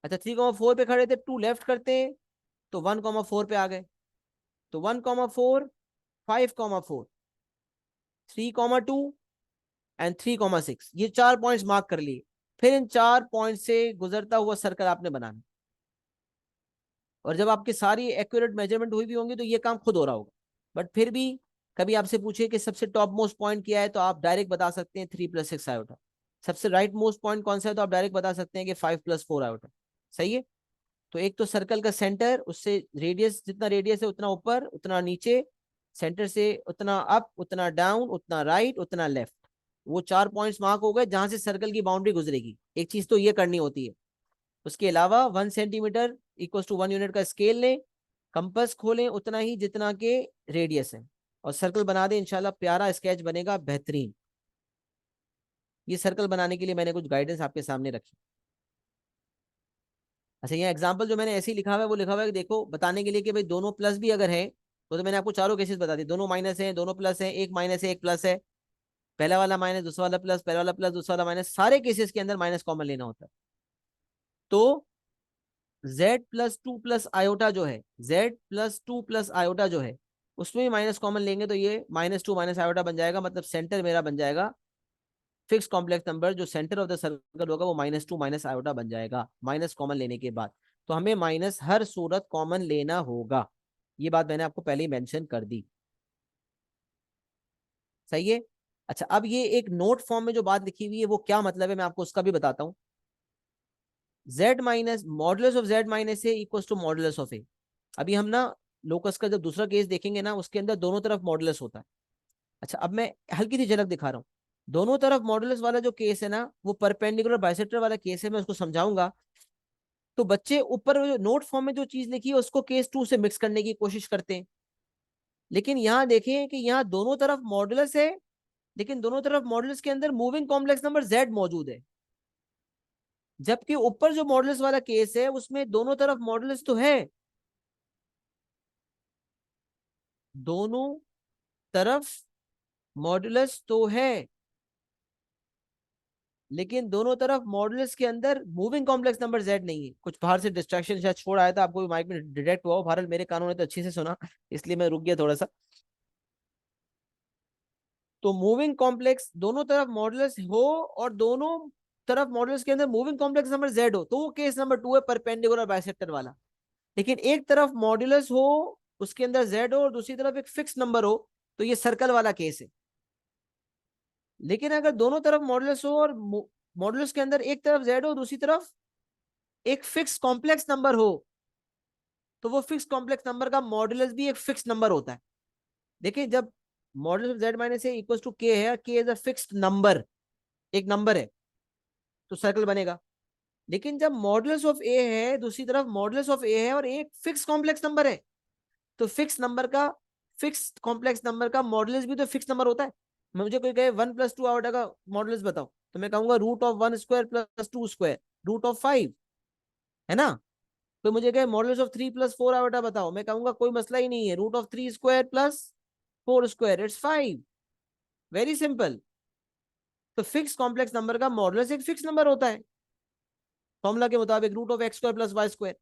अच्छा, 3,4 पे खड़े थे, 2 लेफ्ट करते हैं तो 1,4 पे आ गए। तो 1,4, 5,4, 3,2 एंड 3,6, ये 4 पॉइंट्स मार्क कर लिए। फिर इन 4 पॉइंट से गुजरता हुआ सर्कल आपने बनाना। और जब आपकी सारी एक्यूरेट मेजरमेंट हुई भी होंगी तो ये काम खुद हो रहा होगा। बट फिर भी कभी आपसे पूछे कि सबसे टॉप मोस्ट पॉइंट क्या है, तो आप डायरेक्ट बता सकते हैं 3+6 आयोटा। सबसे राइट मोस्ट पॉइंट कौन सा है, तो आप डायरेक्ट बता सकते हैं कि 5+4 आयोटा। सही है। तो एक तो सर्कल का सेंटर, उससे रेडियस, जितना रेडियस है उतना ऊपर उतना नीचे, सेंटर से उतना अप उतना डाउन उतना राइट उतना लेफ्ट, वो 4 पॉइंट्स मार्क हो गए जहां से सर्कल की बाउंड्री गुजरेगी। एक चीज तो ये करनी होती है। उसके अलावा 1 सेंटीमीटर इक्वल टू 1 यूनिट का स्केल लें, कंपास खोलें उतना ही जितना के रेडियस है, और सर्कल बना दें। इंशाल्लाह प्यारा स्केच बनेगा, बेहतरीन। ये सर्कल बनाने के लिए मैंने कुछ गाइडेंस आपके सामने रखी। अच्छा, ये एग्जांपल जो मैंने ऐसे ही लिखा हुआ है, वो लिखा हुआ है कि देखो, बताने के लिए कि भाई दोनों प्लस भी अगर है तो मैंने आपको चारों केसेस बता दी, दोनों माइनस है दोनों प्लस है, एक माइनस है एक प्लस है, पहला वाला माइनस दूसरा वाला प्लस, पहला वाला प्लस दूसरा वाला माइनस, सारे केसेस के अंदर माइनस कॉमन लेना होता है। तो z+2 प्लस आयोटा जो है, z+2 प्लस आयोटा जो है, उसमें भी माइनस कॉमन लेंगे तो ये -2 माइनस आयोटा बन जाएगा। मतलब सेंटर मेरा बन जाएगा फिक्स कॉम्प्लेक्स नंबर, जो सेंटर ऑफ द सर्कल होगा वो -2 माइनस आयोटा बन जाएगा, माइनस कॉमन लेने के बाद। तो हमें माइनस हर सूरत कॉमन लेना होगा। ये बात मैंने आपको पहले ही मेंशन कर दी। सही है। अच्छा, अब ये एक नोट फॉर्म में जो बात लिखी हुई है वो क्या मतलब है, मैं आपको उसका भी बताता हूँ। z minus modulus of z minus A equal to modulus of A. अभी हम ना लोकस का जब दूसरा केस देखेंगे ना, उसके अंदर दोनों तरफ मॉडुलस होता है। अच्छा, अब मैं हल्की सी झलक दिखा रहा हूँ। दोनों तरफ मॉडुलस वाला जो केस है ना, वो परपेंडिकुलर बाइसेक्टर वाला केस है, मैं उसको समझाऊंगा। तो बच्चे ऊपर जो नोट फॉर्म में जो चीज लिखी है उसको केस 2 से मिक्स करने की कोशिश करते हैं। लेकिन यहाँ देखें कि यहाँ दोनों तरफ मॉडुलस है, लेकिन दोनों तरफ मॉडुलस के अंदर मूविंग कॉम्प्लेक्स नंबर z मौजूद है। जबकि ऊपर जो मॉडुलस वाला केस है उसमें दोनों तरफ मॉडुलस तो है, दोनों तरफ मॉडुलस तो है, लेकिन दोनों तरफ मॉडुलस के अंदर मूविंग कॉम्प्लेक्स नंबर z नहीं है। कुछ बाहर से डिस्ट्रैक्शन शायद छोड़ आया था, आपको भी माइक में डिटेक्ट हुआ हो। बहरहाल मेरे कानों ने तो अच्छे से सुना, इसलिए मैं रुक गया थोड़ा सा। तो मूविंग कॉम्प्लेक्स दोनों तरफ मॉडुलस हो और दोनों तरफ मॉडुलस के अंदर मूविंग कॉम्प्लेक्स नंबर z हो, तो वो केस नंबर 2 है, परपेंडिकुलर बाइसेक्टर वाला। लेकिन एक तरफ मॉडुलस हो, उसके अंदर z हो, और दूसरी तरफ एक फिक्स नंबर हो, तो ये सर्कल वाला केस है। लेकिन अगर दोनों तरफ मॉडुलस हो और मॉडुलस के अंदर एक तरफ z हो दूसरी तरफ एक फिक्स कॉम्प्लेक्स नंबर हो, तो वो फिक्स कॉम्प्लेक्स नंबर का मॉडुलस भी एक फिक्स नंबर होता है। देखिए, जब modulus of z minus A equal to k है, k is a fixed number, एक नंबर है, तो सर्कल बनेगा। लेकिन जब मॉडुलस ऑफ ए है, दूसरी तरफ मॉडुलस ऑफ ए है और एक फिक्स कॉम्प्लेक्स नंबर है, तो फिक्स कॉम्प्लेक्स नंबर का मॉडुलस भी तो फिक्स नंबर होता है। मुझे कोई कहे 1 + 2 आवर्टा का मॉडुलस बताओ, तो मैं कहूंगा √1² + 2², √5, है ना। कोई मुझे कहे मॉडुलस ऑफ 3 + 4 आवर्टा बताओ, मैं कहूंगा कोई मसला ही नहीं है, √3² + 4², इट्स 5। Very simple. तो फिक्स कॉम्प्लेक्स नंबर का मॉडुलस एक फिक्स नंबर होता है, फॉर्मूला के मुताबिक √(x² + y²।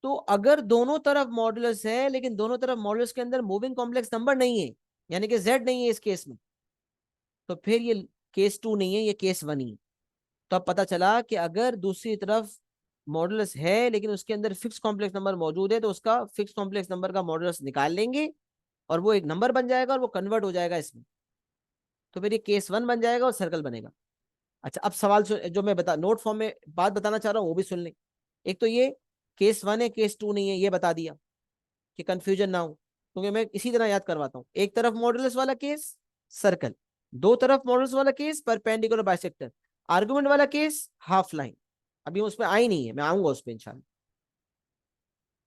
तो अगर दोनों तरफ मॉडुलस है, लेकिन दोनों तरफ मॉडुलस के अंदर मूविंग कॉम्प्लेक्स नंबर नहीं है, यानी कि z नहीं है इस केस में, तो फिर ये केस 2 नहीं है, ये केस 1 ही है। तो अब पता चला कि अगर दूसरी तरफ मॉडुलस है लेकिन उसके अंदर फिक्स कॉम्प्लेक्स नंबर मौजूद है, तो उसका फिक्स कॉम्प्लेक्स नंबर का मॉडुलस निकाल लेंगे और वो एक नंबर बन जाएगा और वो कन्वर्ट हो जाएगा इसमें। तो फिर ये केस 1 बन जाएगा और सर्कल बनेगा। अच्छा, अब सवाल जो मैं बता नोट फॉर्म में बात बताना चाह रहा हूँ वो भी सुन लें। एक तो ये केस 1 है, केस 2 नहीं है, ये बता दिया कि कंफ्यूजन ना हो, क्योंकि मैं इसी तरह याद करवाता हूँ। एक तरफ मॉडुलस वाला केस सर्कल, दो तरफ मॉडुलस वाला केस परपेंडिकुलर बाइसेक्टर, आर्गुमेंट वाला केस हाफ लाइन। अभी उसमें आई नहीं है, मैं आऊंगा उस पर इंशाल्लाह।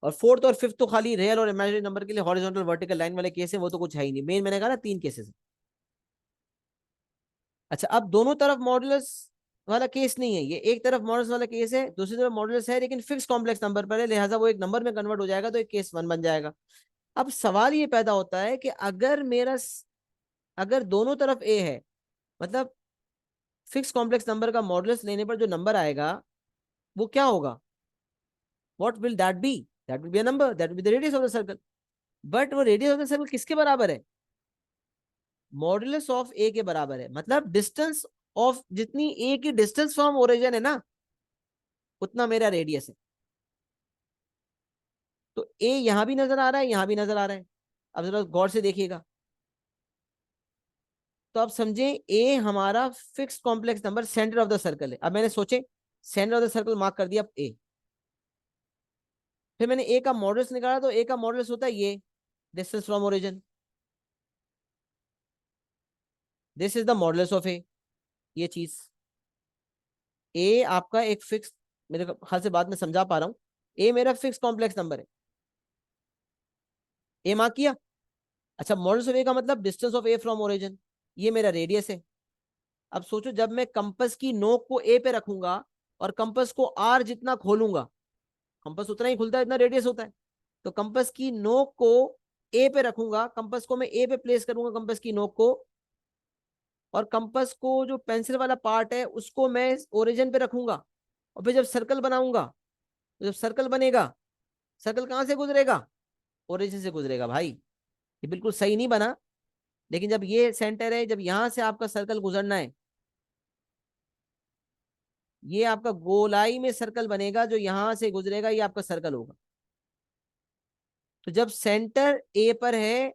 और फोर्थ और फिफ्थ तो खाली रियल और इमेजिनरी नंबर के लिए हॉरिजॉन्टल वर्टिकल लाइन वाले केस है, वो तो कुछ है ही नहीं। मेन मैंने कहा ना 3 केसेस है। अच्छा, अब दोनों तरफ मॉडुलस वाला केस नहीं है, ये एक तरफ मॉडुलस वाला केस है, दूसरी तरफ मॉडुलस है लेकिन फिक्स कॉम्प्लेक्स नंबर पर है, लिहाजा वो एक नंबर में कन्वर्ट हो जाएगा, तो एक केस 1 बन जाएगा। अब सवाल ये पैदा होता है कि अगर दोनों तरफ ए है, मतलब फिक्स कॉम्प्लेक्स नंबर का मॉडुलस लेने पर जो नंबर आएगा वो क्या होगा? What will that be? That will be a number, that will be the radius of the circle. But वो रेडियस ऑफ द सर्कल किसके बराबर है? मॉडुलस ऑफ ए के बराबर है, मतलब डिस्टेंस ऑफ, जितनी ए की डिस्टेंस फ्रॉम ओरिजिन है ना, उतना मेरा रेडियस है। तो ए यहां भी नजर आ रहा है, यहां भी नजर आ रहा है। अब जरा गौर से देखिएगा, तो आप समझे ए हमारा fix complex number centre of the circle है। अब मैंने सोचे centre of the circle mark कर दिया ए, फिर मैंने ए का मॉडुलस निकाला, तो ए का मॉडुलस होता है ये distance from origin, this is the modulus of A. ये चीज ए आपका एक फिक्स, मेरे ख्याल से बात में समझा पा रहा हूं, ए मेरा फिक्स कॉम्प्लेक्स नंबर है, ए मार्क किया। अच्छा, मॉडुलस ऑफ ए का मतलब distance of A from origin, ये मेरा रेडियस है। अब सोचो जब मैं कंपस की नोक को ए पे रखूंगा और कंपस को आर जितना खोलूंगा, कंपस उतना ही खुलता है जितना रेडियस होता है, तो कंपस की नोक को ए पे रखूंगा, कंपस को मैं ए पे प्लेस करूंगा, कंपस की नोक को, और कंपस को जो पेंसिल वाला पार्ट है उसको मैं ओरिजिन पे रखूंगा, और फिर जब सर्कल बनाऊंगा, तो जब सर्कल बनेगा, सर्कल कहां से गुजरेगा? ओरिजिन से गुजरेगा भाई। ये बिल्कुल सही नहीं बना, लेकिन जब ये सेंटर है, जब यहां से आपका सर्कल गुजरना है, ये आपका गोलाई में सर्कल बनेगा, जो यहां से गुजरेगा ये आपका सर्कल होगा। तो जब सेंटर ए पर है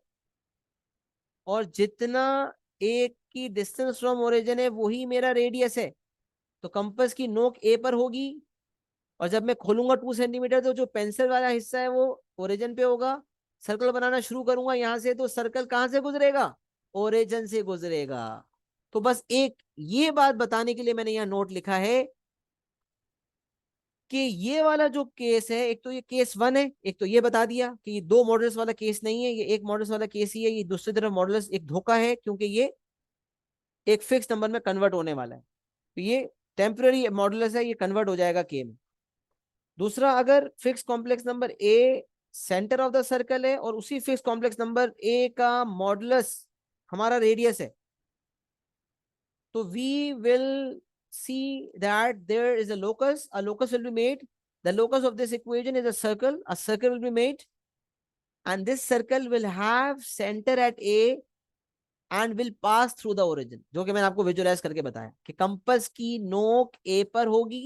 और जितना ए की डिस्टेंस फ्रॉम ओरिजिन है वही मेरा रेडियस है, तो कंपस की नोक ए पर होगी, और जब मैं खोलूंगा 2 सेंटीमीटर, तो जो पेंसिल वाला हिस्सा है वो ओरिजिन पे होगा। सर्कल बनाना शुरू करूंगा यहां से, तो सर्कल कहां से गुजरेगा? ओरिजिन से गुजरेगा। तो बस एक ये बात बताने के लिए मैंने यहाँ नोट लिखा है कि ये वाला जो केस है, एक तो ये केस 1 है, एक तो ये बता दिया कि ये दो मॉडल्स वाला केस नहीं है, ये एक मॉडल्स वाला केस ही है। ये दूसरी तरफ मॉडल्स एक धोखा है, क्योंकि ये एक फिक्स नंबर में कन्वर्ट होने वाला है, तो ये टेम्पररी मॉडुलस है, ये कन्वर्ट हो जाएगा के में। दूसरा, अगर fix complex number A centre of the circle है और उसी फिक्स कॉम्प्लेक्स नंबर ए का मॉडुलस हमारा रेडियस है, तो we will see that there is a locus will be made, the locus of this equation is a circle will be made, and this circle will have center at a and will pass through the origin, जो कि मैंने आपको visualise करके बताया कि compass की नोक ए पर होगी,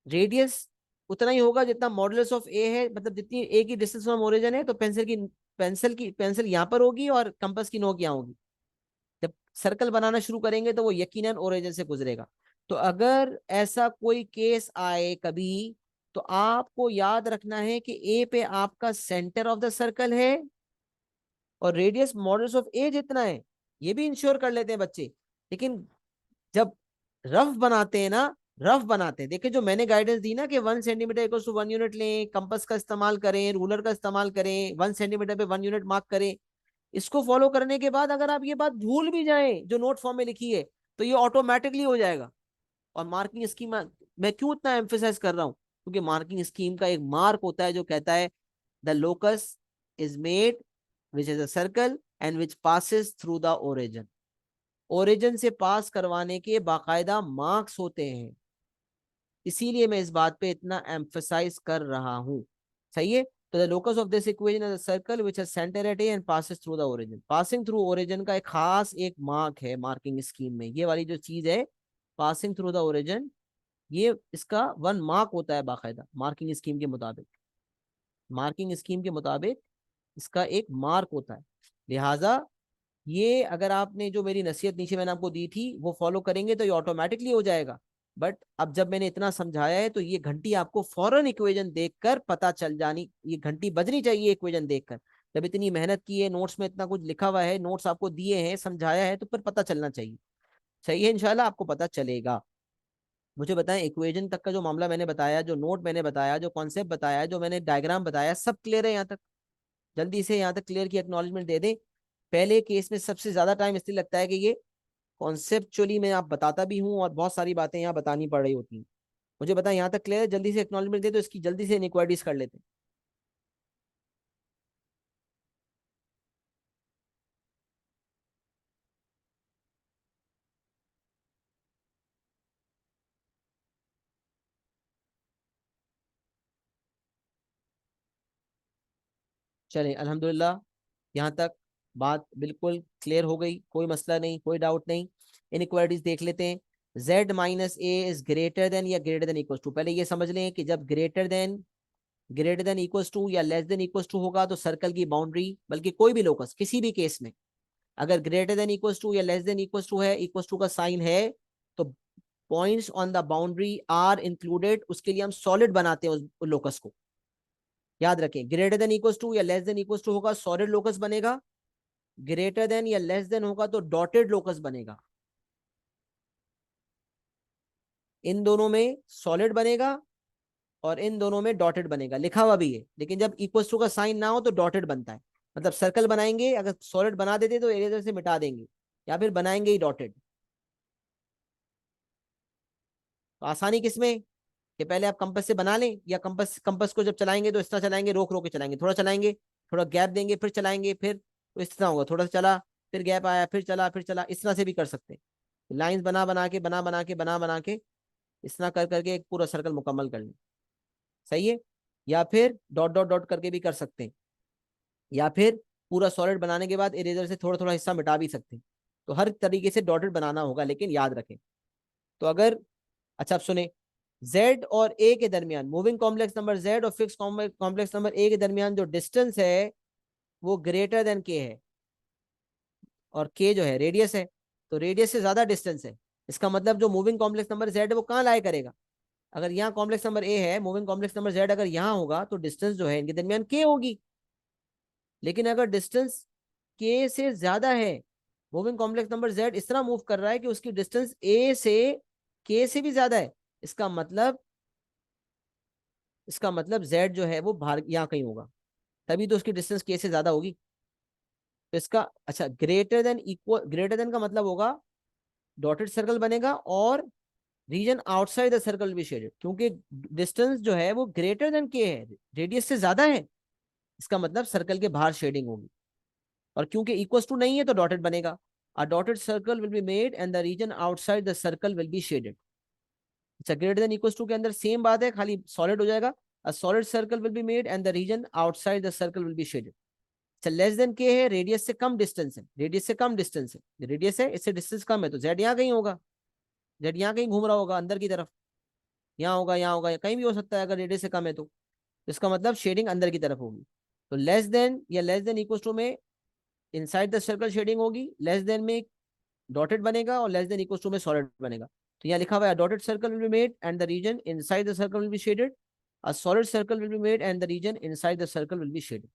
रेडियस उतना ही होगा जितना मॉडुलस ऑफ ए है, मतलब जितनी ए की डिस्टेंस फ्रॉम ओरिजिन है, तो पेंसिल यहां पर होगी और कंपस की नोक यहाँ होगी। जब सर्कल बनाना शुरू करेंगे तो वो यकीनन ओरिजिन से गुजरेगा। तो अगर ऐसा कोई केस आए कभी, तो आपको याद रखना है कि ए पे आपका सेंटर ऑफ द सर्कल है और रेडियस मॉडुलस ऑफ ए जितना है, ये भी इंश्योर कर लेते हैं बच्चे। लेकिन जब रफ बनाते हैं ना, रफ बनाते हैं। देखिए जो मैंने गाइडेंस दी ना कि 1 सेंटीमीटर इक्वल टू 1 यूनिट लें, कंपास का इस्तेमाल करें, रूलर का इस्तेमाल करें, 1 सेंटीमीटर पे 1 यूनिट मार्क करें, इसको फॉलो करने के बाद अगर आप ये बात भूल भी जाएं जो नोट फॉर्म में लिखी है, तो ये ऑटोमेटिकली हो जाएगा। और मार्किंग स्कीम मैं क्यों इतना एम्फेसाइज कर रहा हूँ, क्योंकि मार्किंग स्कीम का एक मार्क होता है जो कहता है the locus is made which is a circle and which passes through the origin. Origin से पास करवाने के बाकायदा मार्क्स होते हैं, इसीलिए मैं इस बात पे इतना एम्फसाइज कर रहा हूँ। सही है। तो the locus of this equation is a circle which has centre at a and passes through the origin. Passing through origin का एक खास एक मार्क है मार्किंग स्कीम में, ये वाली जो चीज है पासिंग थ्रू द ओरिजिन, ये इसका 1 मार्क होता है बाकायदा मार्किंग स्कीम के मुताबिक। मार्किंग स्कीम के मुताबिक इसका एक मार्क होता है। लिहाजा ये अगर आपने जो मेरी नसीहत नीचे मैंने आपको दी थी वो फॉलो करेंगे तो ये ऑटोमेटिकली हो जाएगा। बट अब जब मैंने इतना समझाया है तो ये घंटी आपको फौरन इक्वेशन देखकर पता चल जानी, ये घंटी बजनी चाहिए इक्वेशन देखकर। जब इतनी मेहनत की है, नोट्स में इतना कुछ लिखा हुआ है, नोट्स आपको दिए हैं, समझाया है, तो फिर पता चलना चाहिए। सही है, इंशाल्लाह आपको पता चलेगा। मुझे बताएं इक्वेशन तक का जो मामला मैंने बताया, जो नोट मैंने बताया, जो कॉन्सेप्ट बताया, जो मैंने डायग्राम बताया, सब क्लियर है यहाँ तक? जल्दी से यहाँ तक क्लियर की एक्नॉलेजमेंट दे दें। पहले केस में सबसे ज्यादा टाइम इसलिए लगता है कि ये कॉन्सेप्चुअली मैं आप बताता भी हूँ और बहुत सारी बातें यहाँ बतानी पड़ रही होती हैं। मुझे बताएं यहाँ तक क्लियर है? जल्दी से एक्नॉलेजमेंट दे, तो इसकी जल्दी से इनक्वायरीज कर लेते हैं। चलें अल्हम्दुलिल्लाह, यहाँ तक बात बिल्कुल क्लियर हो गई, कोई मसला नहीं, कोई डाउट नहीं। इनक्वायरीज देख लेते हैं। z minus A is greater than या ग्रेटर देन इक्वल टू, पहले ये समझ लें कि जब ग्रेटर देन इक्वल टू या लेस देन इक्वल टू होगा तो सर्कल की बाउंड्री, बल्कि कोई भी लोकस किसी भी केस में अगर ग्रेटर देन इक्वल टू या लेस देन इक्वल टू है, इक्वल टू का साइन है, तो points on the boundary are included, उसके लिए हम सॉलिड बनाते हैं उस लोकस को। याद रखें, ग्रेटर देन इक्वल टू या लेस देन इक्वल टू होगा सॉलिड लोकस बनेगा, ग्रेटर देन या लेस देन होगा तो डॉटेड लोकस बनेगा। इन दोनों में सॉलिड बनेगा और इन दोनों में डॉटेड बनेगा, लिखा हुआ भी है, लेकिन जब इक्वल टू का साइन ना हो तो डॉटेड बनता है। मतलब सर्कल बनाएंगे, अगर सॉलिड बना देते तो इरेजर से मिटा देंगे, या फिर बनाएंगे ही डॉटेड। तो आसानी किसमें, कि पहले आप कंपास से बना लें, या कंपास कंपास को जब चलाएंगे तो इस तरह चलाएंगे, रोक रोक के चलाएंगे, थोड़ा चलाएंगे, थोड़ा गैप देंगे, फिर चलाएंगे, फिर तो इस तरह होगा, थोड़ा सा चला, फिर गैप आया, फिर चला, फिर चला, इस तरह से भी कर सकते हैं। लाइंस बना बना के इस तरह कर करके एक पूरा सर्कल मुकम्मल कर लें। सही है। या फिर डॉट डॉट डॉट करके भी कर सकते हैं, या फिर पूरा सॉलिड बनाने के बाद इरेजर से थोड़ा थोड़ा हिस्सा मिटा भी सकते हैं। तो हर तरीके से डॉटेड बनाना होगा, लेकिन याद रखें। तो अगर, अच्छा आप सुने, z और a के दरमियान, मूविंग कॉम्प्लेक्स नंबर z और फिक्स कॉम्प्लेक्स नंबर a के दरमियान जो डिस्टेंस है वो ग्रेटर देन k है, और k जो है रेडियस है, तो रेडियस से ज्यादा डिस्टेंस है। इसका मतलब जो मूविंग कॉम्प्लेक्स नंबर z है वो कहाँ लाई करेगा, अगर यहाँ कॉम्प्लेक्स नंबर a है, मूविंग कॉम्प्लेक्स नंबर z अगर यहाँ होगा तो डिस्टेंस जो है इनके दरमियान k होगी। लेकिन अगर डिस्टेंस k से ज्यादा है, मूविंग कॉम्प्लेक्स नंबर z इस तरह मूव कर रहा है कि उसकी डिस्टेंस a से k से भी ज्यादा है, इसका मतलब, z जो है वो बाहर यहाँ कहीं होगा, तभी तो उसकी डिस्टेंस k से ज्यादा होगी। तो इसका, अच्छा, greater than equal, greater than का मतलब होगा डॉटेड सर्कल बनेगा और रीजन आउटसाइड द सर्कल भी शेडेड, क्योंकि डिस्टेंस जो है वो ग्रेटर देन के है, रेडियस से ज्यादा है, इसका मतलब सर्कल के बाहर शेडिंग होगी। और क्योंकि इक्वल टू नहीं है तो डॉटेड बनेगा। A dotted circle will be made and the region outside the circle will be shaded. अच्छा, ग्रेटर देन इक्वल टू के अंदर सेम बात है, खाली सॉलिड हो जाएगा। A solid circle will be made and the region outside the circle will be shaded. अच्छा, less than K है, रेडियस से कम डिस्टेंस है, रेडियस से कम डिस्टेंस है, रेडियस है इससे डिस्टेंस कम है, तो जेड यहाँ कहीं होगा, जेड यहाँ कहीं घूम रहा होगा अंदर की तरफ, यहाँ होगा, यहाँ होगा, कहीं भी हो सकता है अगर रेडियस से कम है तो। इसका मतलब शेडिंग अंदर की तरफ होगी। तो लेस देन या लेस देन इक्वल टू में इनसाइड द सर्कल शेडिंग होगी, लेस देन में डॉटेड बनेगा, और लेस देन इक्वल टू में सॉलिड बनेगा। तो यहाँ लिखा हुआ है dotted circle will be made and the region inside the circle will be shaded, a solid circle will be made and the region inside the circle will be shaded.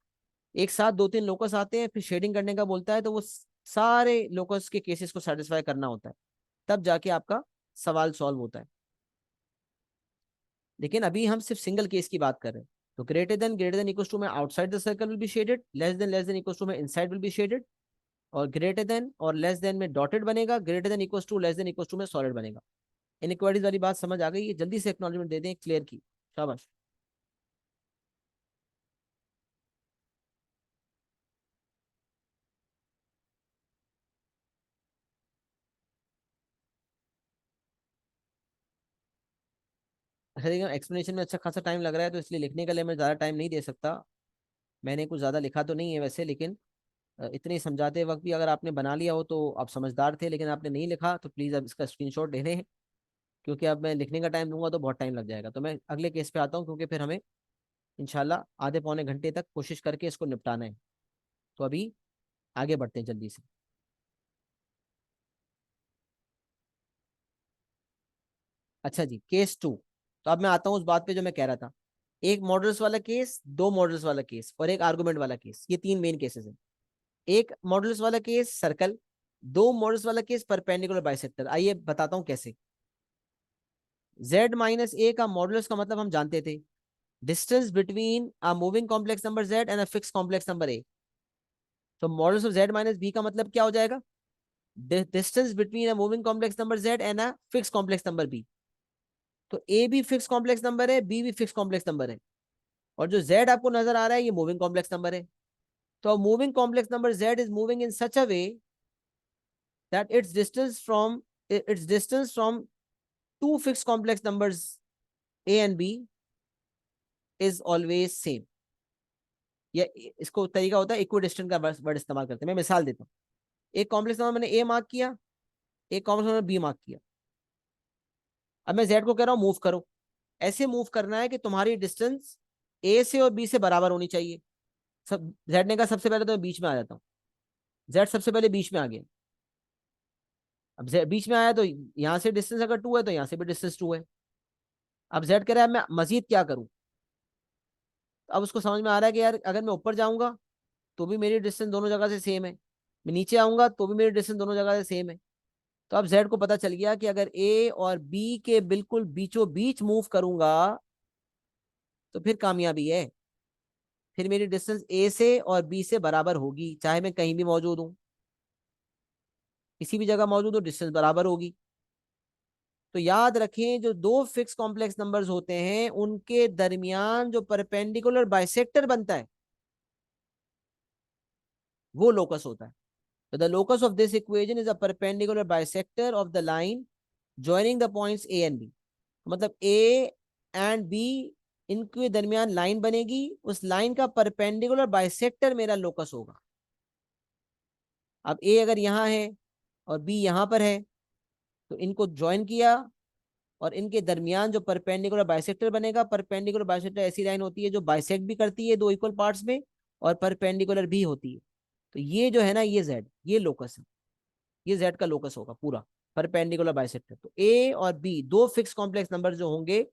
एक साथ दो तीन लोकस आते हैं, फिर शेडिंग करने का बोलता है, तो वो सारे लोकस के केसेस को सेटिस्फाई करना होता है, तब जाके आपका सवाल सॉल्व होता है। लेकिन अभी हम सिर्फ सिंगल केस की बात कर रहे हैं। तो ग्रेटर देन इक्वल टू में outside the circle will be shaded, less than equal to में इनसाइड विल बी शेडेड, और ग्रेटर देन और लेस देन में डॉटेड बनेगा, greater than equal to less than equal to में solid बनेगा। Inequalities वाली बात समझ आ गई है? जल्दी से एक्नॉलेजमेंट दे दें क्लियर की, शाबाश। अच्छा देखिए, एक्सप्लेनेशन में अच्छा खासा टाइम लग रहा है, तो इसलिए लिखने के लिए मैं ज़्यादा टाइम नहीं दे सकता। मैंने कुछ ज़्यादा लिखा तो नहीं है वैसे, लेकिन इतने समझाते वक्त भी अगर आपने बना लिया हो तो आप समझदार थे, लेकिन आपने नहीं लिखा तो प्लीज़ अब इसका स्क्रीनशॉट ले लें, क्योंकि अब मैं लिखने का टाइम दूंगा तो बहुत टाइम लग जाएगा। तो मैं अगले केस पे आता हूँ, क्योंकि फिर हमें इंशाल्लाह आधे पौने घंटे तक कोशिश करके इसको निपटाना है। तो अभी आगे बढ़ते हैं जल्दी से। अच्छा जी, केस टू। तो अब मैं आता हूँ उस बात पे जो मैं कह रहा था। एक मॉडल्स वाला केस, दो मॉडल्स वाला केस और एक आर्गुमेंट वाला केस, ये तीन मेन केसेस हैं। एक मॉडल्स वाला केस सर्कल, दो मॉडल्स वाला केस परपेंडिकुलर बाइसेक्टर। आइए बताता हूँ कैसे। z माइनस ए का मॉडल्स का मतलब हम जानते थे, distance between a moving complex number z and a fix complex number A. तो modulus of z minus B का मतलब क्या हो जाएगा? Distance between a moving complex number z and a fix complex number B. तो A भी fix complex number है, B भी फिक्स कॉम्प्लेक्स नंबर है, और जो z आपको नजर आ रहा है ये मूविंग कॉम्प्लेक्स नंबर है। तो moving complex number z is moving in such a way that its distance from two fixed complex numbers a and b is always same। या इसको तरीका होता है इक्विडिस्टेंट का वर्ड इस्तेमाल करते हैं। मैं मिसाल देता हूँ। एक कॉम्प्लेक्स नंबर मैंने ए मार्क किया, एक कॉम्प्लेक्स नंबर बी मार्क किया। अब मैं जेड को कह रहा हूँ मूव करो। ऐसे मूव करना है कि तुम्हारी डिस्टेंस ए से और बी से बराबर होनी चाहिए। सब जेड ने कहा सबसे पहले तो मैं बीच में आ जाता हूँ। जेड सबसे पहले बीच में आ गया। अब जेड बीच में आया तो यहाँ से डिस्टेंस अगर टू है तो यहाँ से भी डिस्टेंस टू है। अब जेड कह रहा है मैं मजीद क्या करूँ। अब उसको समझ में आ रहा है कि यार अगर मैं ऊपर जाऊंगा तो भी मेरी डिस्टेंस दोनों जगह से सेम है, मैं नीचे आऊंगा तो भी मेरी डिस्टेंस दोनों जगह से सेम है। तो अब जेड को पता चल गया कि अगर ए और बी के बिल्कुल बीचों बीच मूव करूंगा तो फिर कामयाबी है। फिर मेरी डिस्टेंस ए से और बी से बराबर होगी, चाहे मैं कहीं भी मौजूद हूँ, किसी भी जगह मौजूद हो डिस्टेंस बराबर होगी। तो याद रखें, जो दो फिक्स कॉम्प्लेक्स नंबर्स होते हैं उनके दरमियान जो परपेंडिकुलर बाइसेक्टर बनता है वो लोकस होता है। So the locus of this equation is a perpendicular bisector of the line joining the points A and B। मतलब A and B इनके दरमियान लाइन बनेगी, उस लाइन का परपेंडिकुलर बाइसेक्टर मेरा लोकस होगा। अब A अगर यहाँ है और B यहाँ पर है तो इनको ज्वाइन किया, और इनके दरमियान जो परपेंडिकुलर बाइसेक्टर बनेगा, परपेंडिकुलर बाइसेक्टर ऐसी लाइन होती है जो बाइसेक्ट भी करती है दो इक्वल पार्ट्स में और परपेंडिकुलर भी होती है। तो ये जो है ना, ये Z, ये लोकस है, ये जेड का लोकस होगा पूरा, परपेंडिकुलर बाइसेक्टर। तो ए और बी दो फिक्स कॉम्प्लेक्स नंबर जो होंगे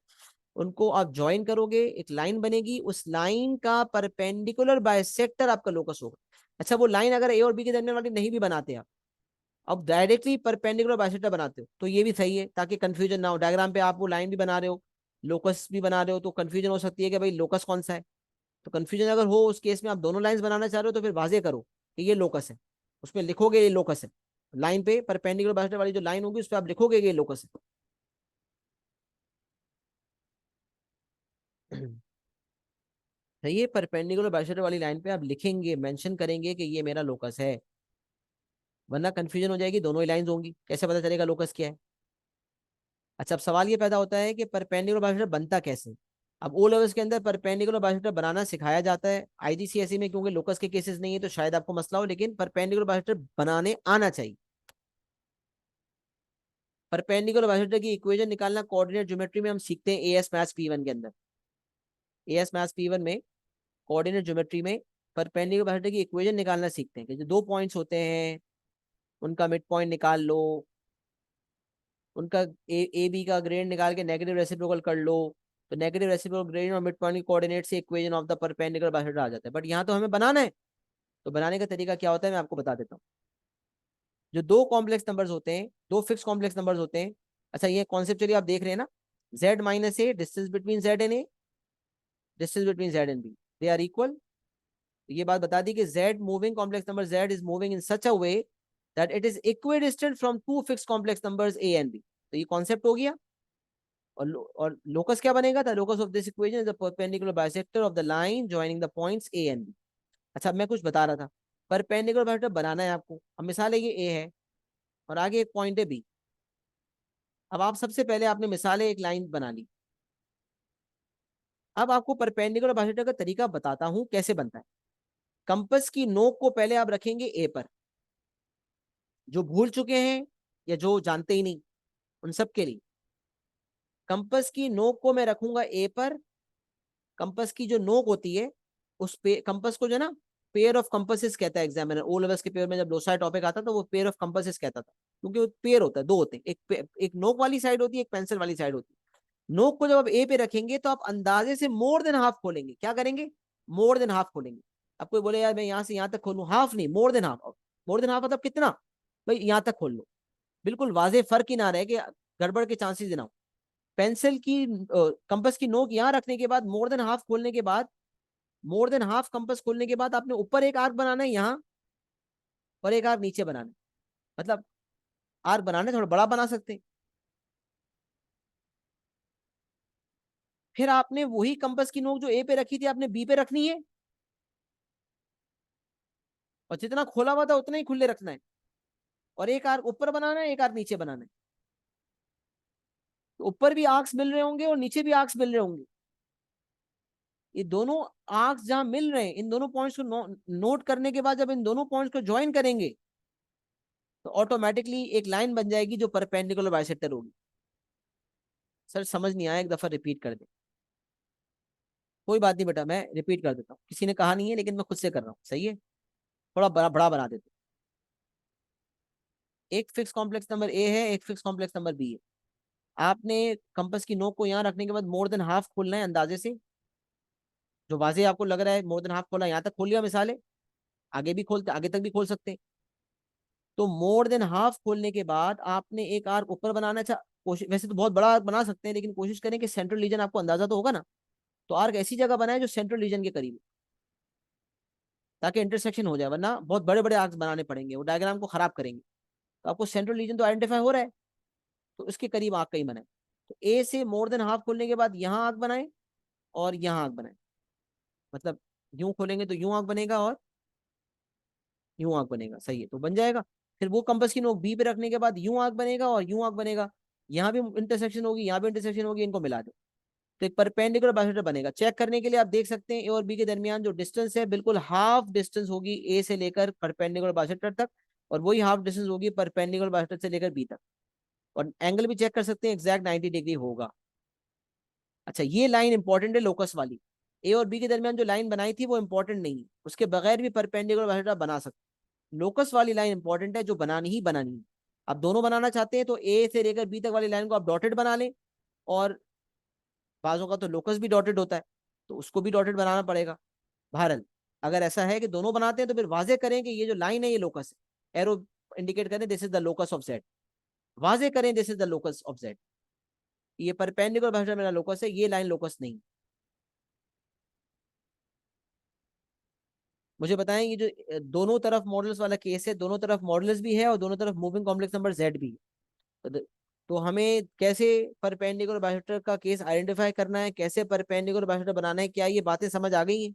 उनको आप ज्वाइन करोगे, एक लाइन बनेगी, उस लाइन का परपेंडिकुलर बाइसेक्टर आपका लोकस होगा। अच्छा, वो लाइन अगर ए और बी के दरमियान वाली नहीं भी बनाते आप, अब डायरेक्टली परपेंडिकुलर बाइसेक्टर बनाते हो तो ये भी सही है, ताकि कंफ्यूजन ना हो। डायग्राम पे आप वो लाइन भी बना रहे हो, लोकस भी बना रहे हो, तो कंफ्यूजन हो सकती है कि भाई लोकस कौन सा है। तो कंफ्यूजन अगर हो उस केस में, आप दोनों लाइंस बनाना चाह रहे हो तो फिर वाजे करो कि ये लोकस है, उसमें लिखोगे ये लोकस है। लाइन पे परपेंडिकुलर बाइसेक्टर वाली जो लाइन होगी उस पर आप लिखोगे ये लोकस है। तो ये परपेंडिकुलर बाइसेक्टर वाली लाइन पे आप लिखेंगे, मेंशन करेंगे कि ये मेरा लोकस है, वरना कंफ्यूजन हो जाएगी, दोनों ही लाइंस होंगी, कैसे पता चलेगा लोकस क्या है। अच्छा, अब सवाल ये पैदा होता है कि परपेंडिकुलर बाइसेक्टर बनता कैसे। अब ओ लेवल्स के अंदर परपेंडिकुलर बाइसेक्टर बनाना सिखाया जाता है, आईजीसीएसई में क्योंकि लोकस के केसेस नहीं है तो शायद आपको मसला हो, लेकिन परपेंडिकुलर बाइसेक्टर बनाने आना चाहिए। परपेंडिकुलर बाइसेक्टर की इक्वेशन निकालना कोऑर्डिनेट ज्योमेट्री में हम सीखते हैं एएस मैथ्स P1 के अंदर। एएस मैथ्स P1 में कोऑर्डिनेट ज्योमेट्री में परपेंडिकुलर बाइसेक्टर की इक्वेशन निकालना सीखते हैं कि जो दो पॉइंट्स होते हैं उनका मिड पॉइंट निकाल लो, उनका ए बी का ग्रेड निकाल के नेगेटिव रेसिप्रोकल कर लो, तो नेगेटिव रेसिप्रोकल ग्रेड और मिड पॉइंट की कोऑर्डिनेट से equation of the perpendicular bisector आ जाता है। बट यहाँ तो हमें बनाना है, तो बनाने का तरीका क्या होता है मैं आपको बता देता हूँ। जो दो कॉम्प्लेक्स नंबर्स होते हैं, दो फिक्स कॉम्प्लेक्स नंबर्स होते हैं, अच्छा ये कॉन्सेप्चुअली आप देख रहे हैं ना, z minus a, distance between z and a, distance between z and b, they are equal. ये बात बता दी कि z moving complex number z is moving in such a way that it is equidistant from two fix complex numbers a and b। तो ये concept हो गया। और लोकस क्या बनेगा, the locus of this equation is the perpendicular bisector of the line joining the points a and b। अच्छा मैं कुछ बता रहा था, परपेंडिकुलर बाइसेक्टर बनाना है आपको। अब मिसाल है ये a है और आगे एक पॉइंट है b। अब आप सबसे पहले आपने मिसाल है एक लाइन बना ली। अब आपको परपेंडिकुलर बाइसेक्टर का तरीका बताता हूं कैसे बनता है। कंपस की नोक को पहले आप रखेंगे ए पर। जो भूल चुके हैं या जो जानते ही नहीं, उन सब के लिए कंपस की नोक को मैं रखूंगा ए पर। कंपस की जो नोक होती है, उस पे कंपस को जो ना पेयर ऑफ कंपसेस कहता है एग्जामिनर। ओ लेवल्स के पेयर में जब लोसाई टॉपिक आता तो वो पेयर ऑफ कंपसेस कहता था, क्योंकि वो पेयर होता है, दो होते हैं, एक नोक वाली साइड होती है, एक पेंसिल वाली साइड होती है। नोक को जब आप ए पे रखेंगे तो आप अंदाजे से मोर देन हाफ खोलेंगे। क्या करेंगे, मोर देन हाफ खोलेंगे। अब कोई बोले यार मैं यहाँ से यहाँ तक खोलूं, हाफ नहीं more than half. More than half मतलब कितना, भाई यहाँ तक खोल लो, बिल्कुल वाजे फर्क ही ना रहे कि गड़बड़ के चांसेस ना हो। पेंसिल की कंपस की नोक यहाँ रखने के बाद मोर देन हाफ खोलने के बाद, मोर देन हाफ कंपस खोलने के बाद आपने ऊपर एक आर्क बनाना है यहाँ, और एक आर्क नीचे बनाना है। मतलब आर्क बनाना है, थोड़ा बड़ा बना सकते हैं। फिर आपने वही कंपस की नोक जो ए पे रखी थी आपने बी पे रखनी है, और जितना खोला हुआ था उतना ही खुले रखना है। और एक आर्क ऊपर बनाना है, एक आर्क नीचे बनाना है। तो ऊपर भी आर्क्स मिल रहे होंगे और नीचे भी आर्क्स मिल रहे होंगे। ये दोनों आर्क्स जहां मिल रहे हैं, इन दोनों पॉइंट्स को नोट करने के बाद जब इन दोनों पॉइंट्स को ज्वाइन करेंगे तो ऑटोमेटिकली एक लाइन बन जाएगी जो परपेंडिकुलर बाइसेक्टर होगी। सर समझ नहीं आया, एक दफा रिपीट कर दे। कोई बात नहीं बेटा, मैं रिपीट कर देता हूँ, किसी ने कहा नहीं है लेकिन मैं खुद से कर रहा हूँ, सही है। थोड़ा बड़ा बड़ा बना देते। एक फिक्स कॉम्प्लेक्स नंबर ए है, एक फिक्स कॉम्प्लेक्स नंबर बी है। आपने कंपस की नोक को यहाँ रखने के बाद मोर देन हाफ खोलना है अंदाजे से। जो वाजे आपको लग रहा है मोर देन हाफ खोला, यहाँ तक खोल लिया मिसाल है, आगे भी खोलते, आगे तक भी खोल सकते हैं। तो मोर देन हाफ खोलने के बाद आपने एक आर्क ऊपर बनाना। अच्छा कोशिश, वैसे तो बहुत बड़ा आर्क बना सकते हैं लेकिन कोशिश करें कि सेंट्रल रीजन आपको अंदाजा तो होगा ना। तो आर्क ऐसी जगह बनाए जो सेंट्रल रीजन के करीब हो, ताकि इंटरसेक्शन हो जाए, वरना बहुत बड़े बड़े आर्क्स बनाने पड़ेंगे, वो डायग्राम को खराब करेंगे। तो आपको सेंट्रल रीजन तो आइडेंटिफाई हो रहा है, तो उसके करीब आर्क कहीं बनाए। तो ए से मोर देन हाफ खोलने के बाद यहाँ आर्क बनाए और यहाँ आर्क बनाए। मतलब यूं खोलेंगे तो यूं आंख बनेगा और यूं आंख बनेगा, सही है, तो बन जाएगा। फिर वो कंपस की नोक बी पे रखने के बाद यूं आंख बनेगा और यूं आंख बनेगा। यहाँ भी इंटरसेक्शन होगी, यहाँ भी इंटरसेक्शन होगी, इनको मिला दो तो एक परपेंडिकुलर बाइसेक्टर बनेगा। चेक करने के लिए आप देख सकते हैं ए और बी के दरमियान जो डिस्टेंस है बिल्कुल हाफ डिस्टेंस होगी ए से लेकर परपेंडिकुलर बाइसेक्टर तक, और वही हाफ डिस्टेंस होगी परपेंडिकुलर बाइसेक्टर से लेकर बी तक। और एंगल भी चेक कर सकते हैं, एग्जैक्ट 90 डिग्री होगा। अच्छा ये लाइन इंपॉर्टेंट है लोकस वाली। ए और बी के दरमियान जो लाइन बनाई थी वो इंपॉर्टेंट नहीं है, उसके बगैर भी परपेंडिकुलर बाइसेक्टर बना सकते। लोकस वाली लाइन इंपॉर्टेंट है, जो बनानी ही बनानी है। आप दोनों बनाना चाहते हैं तो ए से लेकर बी तक वाली लाइन को आप डॉटेड बना लें, और बाजों का तो लोकस भी डॉटेड होता है, तो उसको भी डॉटेड बनाना पड़ेगा। बहरहाल अगर ऐसा है कि दोनों बनाते हैं तो फिर वाजे करें कि ये जो लाइन है ये लोकस है, एरो इंडिकेट करें this is the locus of Z, वाजे करें this is the locus of Z. ये परपेंडिकुलर भाषा मेरा लोकस है, ये लाइन लोकस नहीं। मुझे बताएं ये जो दोनों तरफ मॉडल्स वाला केस है, दोनों तरफ मॉडल्स भी है और दोनों तरफ मूविंग कॉम्प्लेक्स नंबर जेड भी है। तो हमें कैसे परपेंडिकुलर बाइसेक्टर का केस आइडेंटिफाई करना है, कैसे परपेंडिकुलर बाइसेक्टर बनाना है, क्या ये बातें समझ आ गई हैं।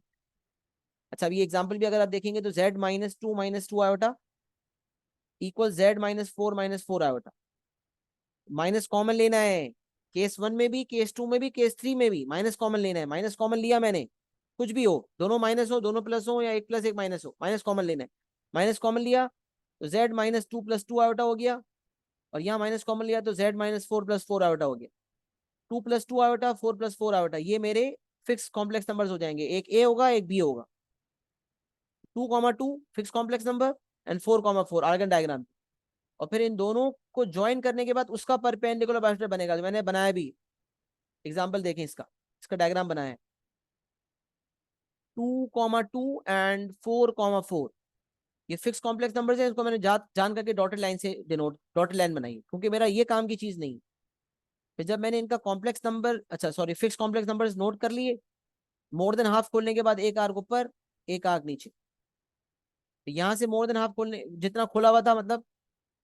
अच्छा अभी एग्जांपल भी अगर आप देखेंगे तो z-2 iota equal z-4 iota. Minus common लेना है, केस वन में भी, केस टू में भी, केस थ्री में भी माइनस कॉमन लेना है। माइनस कॉमन लिया मैंने, कुछ भी हो, दोनों माइनस हो, दोनों प्लस हो, या एक प्लस एक माइनस हो, माइनस कॉमन लेना है। माइनस कॉमन लिया तो z-2 + 2 आयोटा हो गया, और यहाँ माइनस कॉमन लिया तो z-4 + 4 आयोटा हो गया। 2 + 2 आयोटा, 4 + 4 आयोटा, ये मेरे फिक्स कॉम्प्लेक्स नंबर्स हो जाएंगे। एक ए होगा एक बी होगा। 2,2 fix complex number and 4,4 Argand diagram. और फिर इन दोनों को ज्वाइन करने के बाद उसका परपेंडिकुलर बाइसेक्टर बनेगा, जो मैंने बनाया भी। एग्जाम्पल देखें इसका, इसका डायग्राम बनाया है। 2,2 एंड 4,4 ये फिक्स कॉम्प्लेक्स नंबर है, इसको मैंने जान करके डॉटेड लाइन से डिनोट, डॉटेड लाइन बनाई, क्योंकि मेरा ये काम की चीज नहीं। फिर जब मैंने इनका कॉम्प्लेक्स नंबर, अच्छा sorry, fix complex number note कर लिए, मोर देन हाफ खोलने के बाद एक आर्क ऊपर एक आर्क नीचे। तो यहाँ से मोर देन हाफ खोलने, जितना खुला हुआ था मतलब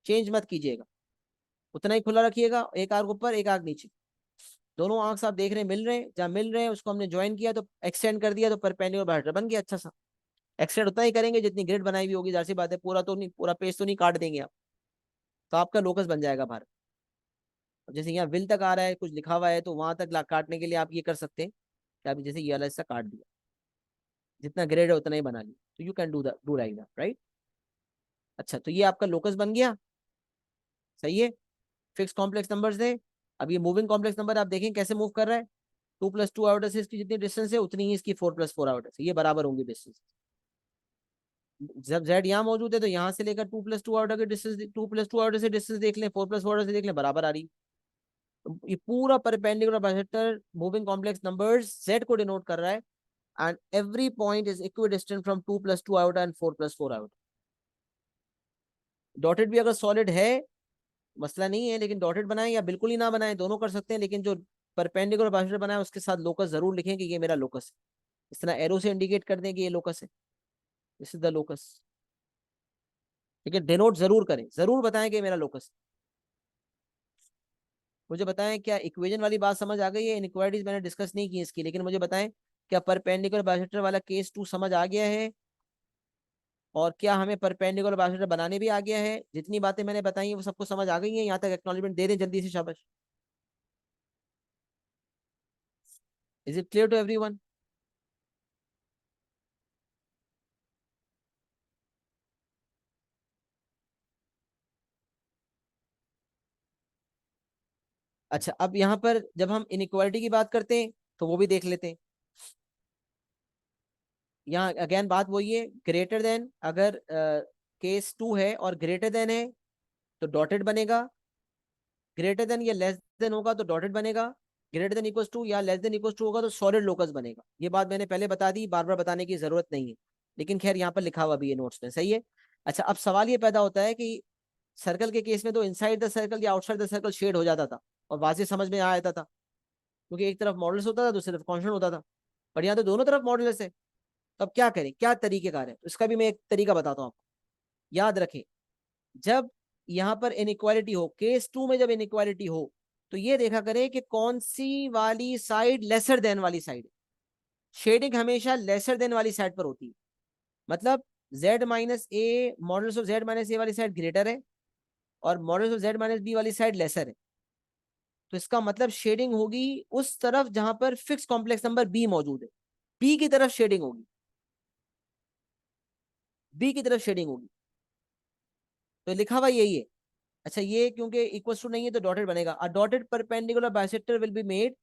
चेंज मत कीजिएगा, उतना ही खुला रखिएगा, एक आर्क ऊपर एक आर्क नीचे। दोनों आर्क्स आप देख रहे हैं मिल रहे हैं, जहाँ मिल रहे हैं उसको हमने ज्वाइन किया तो एक्सटेंड कर दिया, तो परपेंडिकुलर बाइसेक्टर बन गया अच्छा सा। एक्सटेंड उतना ही करेंगे जितनी ग्रिड बनाई हुई होगी, जाहिर सी बात है, पूरा तो नहीं, पूरा पेज तो नहीं काट देंगे आप, तो आपका लोकस बन जाएगा बाहर। जैसे यहाँ विल तक आ रहा है, कुछ लिखा हुआ है, तो वहां तक काटने के लिए आप ये कर सकते हैं कि आप जैसे ये वाला हिस्सा काट दिया, जितना ग्रेड है उतना ही बना लिया, तो you can do like that, right. अच्छा, तो ये आपका लोकस बन गया, सही है। फिक्स कॉम्प्लेक्स नंबर्स है। अब ये मूविंग कॉम्प्लेक्स नंबर आप देखें कैसे मूव कर रहा है, 2 + 2 आउटर से इसकी जितनी डिस्टेंस है उतनी ही इसकी 4 + 4 आउटर से, ये बराबर होंगी डिस्टेंस। जब जेड यहाँ मौजूद है तो यहाँ से लेकर 2 + 2 आउटर की डिस्टेंस, 2 + 2 आउटर से डिस्टेंस देख लें, 4 + 4 आउटर से देख लें, बराबर आ रही। तो ये पूरा perpendicular bisector moving complex numbers Z को डिनोट कर रहा है, and every point is equidistant from 2 + 2 outer and 4 + 4 outer. Dotted भी अगर सॉलिड है मसला नहीं है, लेकिन डॉटेड बनाएं या बिल्कुल ही ना बनाएं, दोनों कर सकते हैं, लेकिन जो परपेंडिकुलर बाइसेक्टर बनाए उसके साथ लोकस जरूर लिखें कि ये मेरा लोकस है। इस तरह एरो से इंडिकेट कर दें कि ये लोकस है, दिस इज द लोकस। ठीक है, डिनोट जरूर करें, जरूर बताएं कि मेरा लोकस। मुझे बताएं क्या इक्वेशन वाली बात समझ आ गई है? इनइक्वालिटीज मैंने डिस्कस नहीं की इसकी, लेकिन मुझे बताएं क्या परपेंडिकुलर बाइसेक्टर वाला केस 2 समझ आ गया है, और क्या हमें परपेंडिकुलर बाइसेक्टर बनाने भी आ गया है? जितनी बातें मैंने बताई हैं वो सबको समझ आ गई हैं? यहाँ तक एक्नॉलेजमेंट दे दें जल्दी से, शाबाश। Is it clear to everyone? अच्छा, अब यहाँ पर जब हम इनइक्वालिटी की बात करते हैं तो वो भी देख लेते हैं। यहाँ अगेन बात वही है, ग्रेटर देन, अगर केस 2 है और ग्रेटर देन है तो डॉटेड बनेगा, ग्रेटर देन या लेस देन होगा तो डॉटेड बनेगा, ग्रेटर देन इक्वल टू या लेस देन इक्वल टू होगा तो सॉलिड लोकस बनेगा। ये बात मैंने पहले बता दी, बार बार बताने की जरूरत नहीं है, लेकिन खैर यहाँ पर लिखा हुआ भी है नोट्स में, सही है। अच्छा, अब सवाल ये पैदा होता है कि सर्कल के केस में तो इनसाइड द सर्कल या आउटसाइड द सर्कल शेड हो जाता था और वाजिब समझ में आ जाता था, क्योंकि एक तरफ मॉडल्स होता था दूसरी तरफ कॉन्स्टेंट होता था, पर यहाँ तो दोनों तरफ मॉडल्स है। तो अब क्या करें, क्या तरीकेकार है? तो इसका भी मैं एक तरीका बताता हूँ आपको। याद रखें, जब यहाँ पर इनइक्वालिटी हो, केस 2 में जब इनइक्वालिटी हो, तो ये देखा करें कि कौन सी वाली साइड लेसर देन वाली साइड। शेडिंग हमेशा लेसर देन वाली साइड पर होती है, मतलब Z-A, मॉडल्स ऑफ Z-A वाली साइड ग्रेटर है और मॉडल्स ऑफ Z-B वाली साइड लेसर है। तो इसका मतलब शेडिंग होगी उस तरफ जहां पर फिक्स कॉम्प्लेक्स नंबर बी मौजूद है, बी की तरफ शेडिंग होगी, बी की तरफ शेडिंग होगी। तो लिखा हुआ यही है। अच्छा, ये क्योंकि इक्वल टू नहीं है तो डॉटेड बनेगा। A dotted perpendicular bisector will be made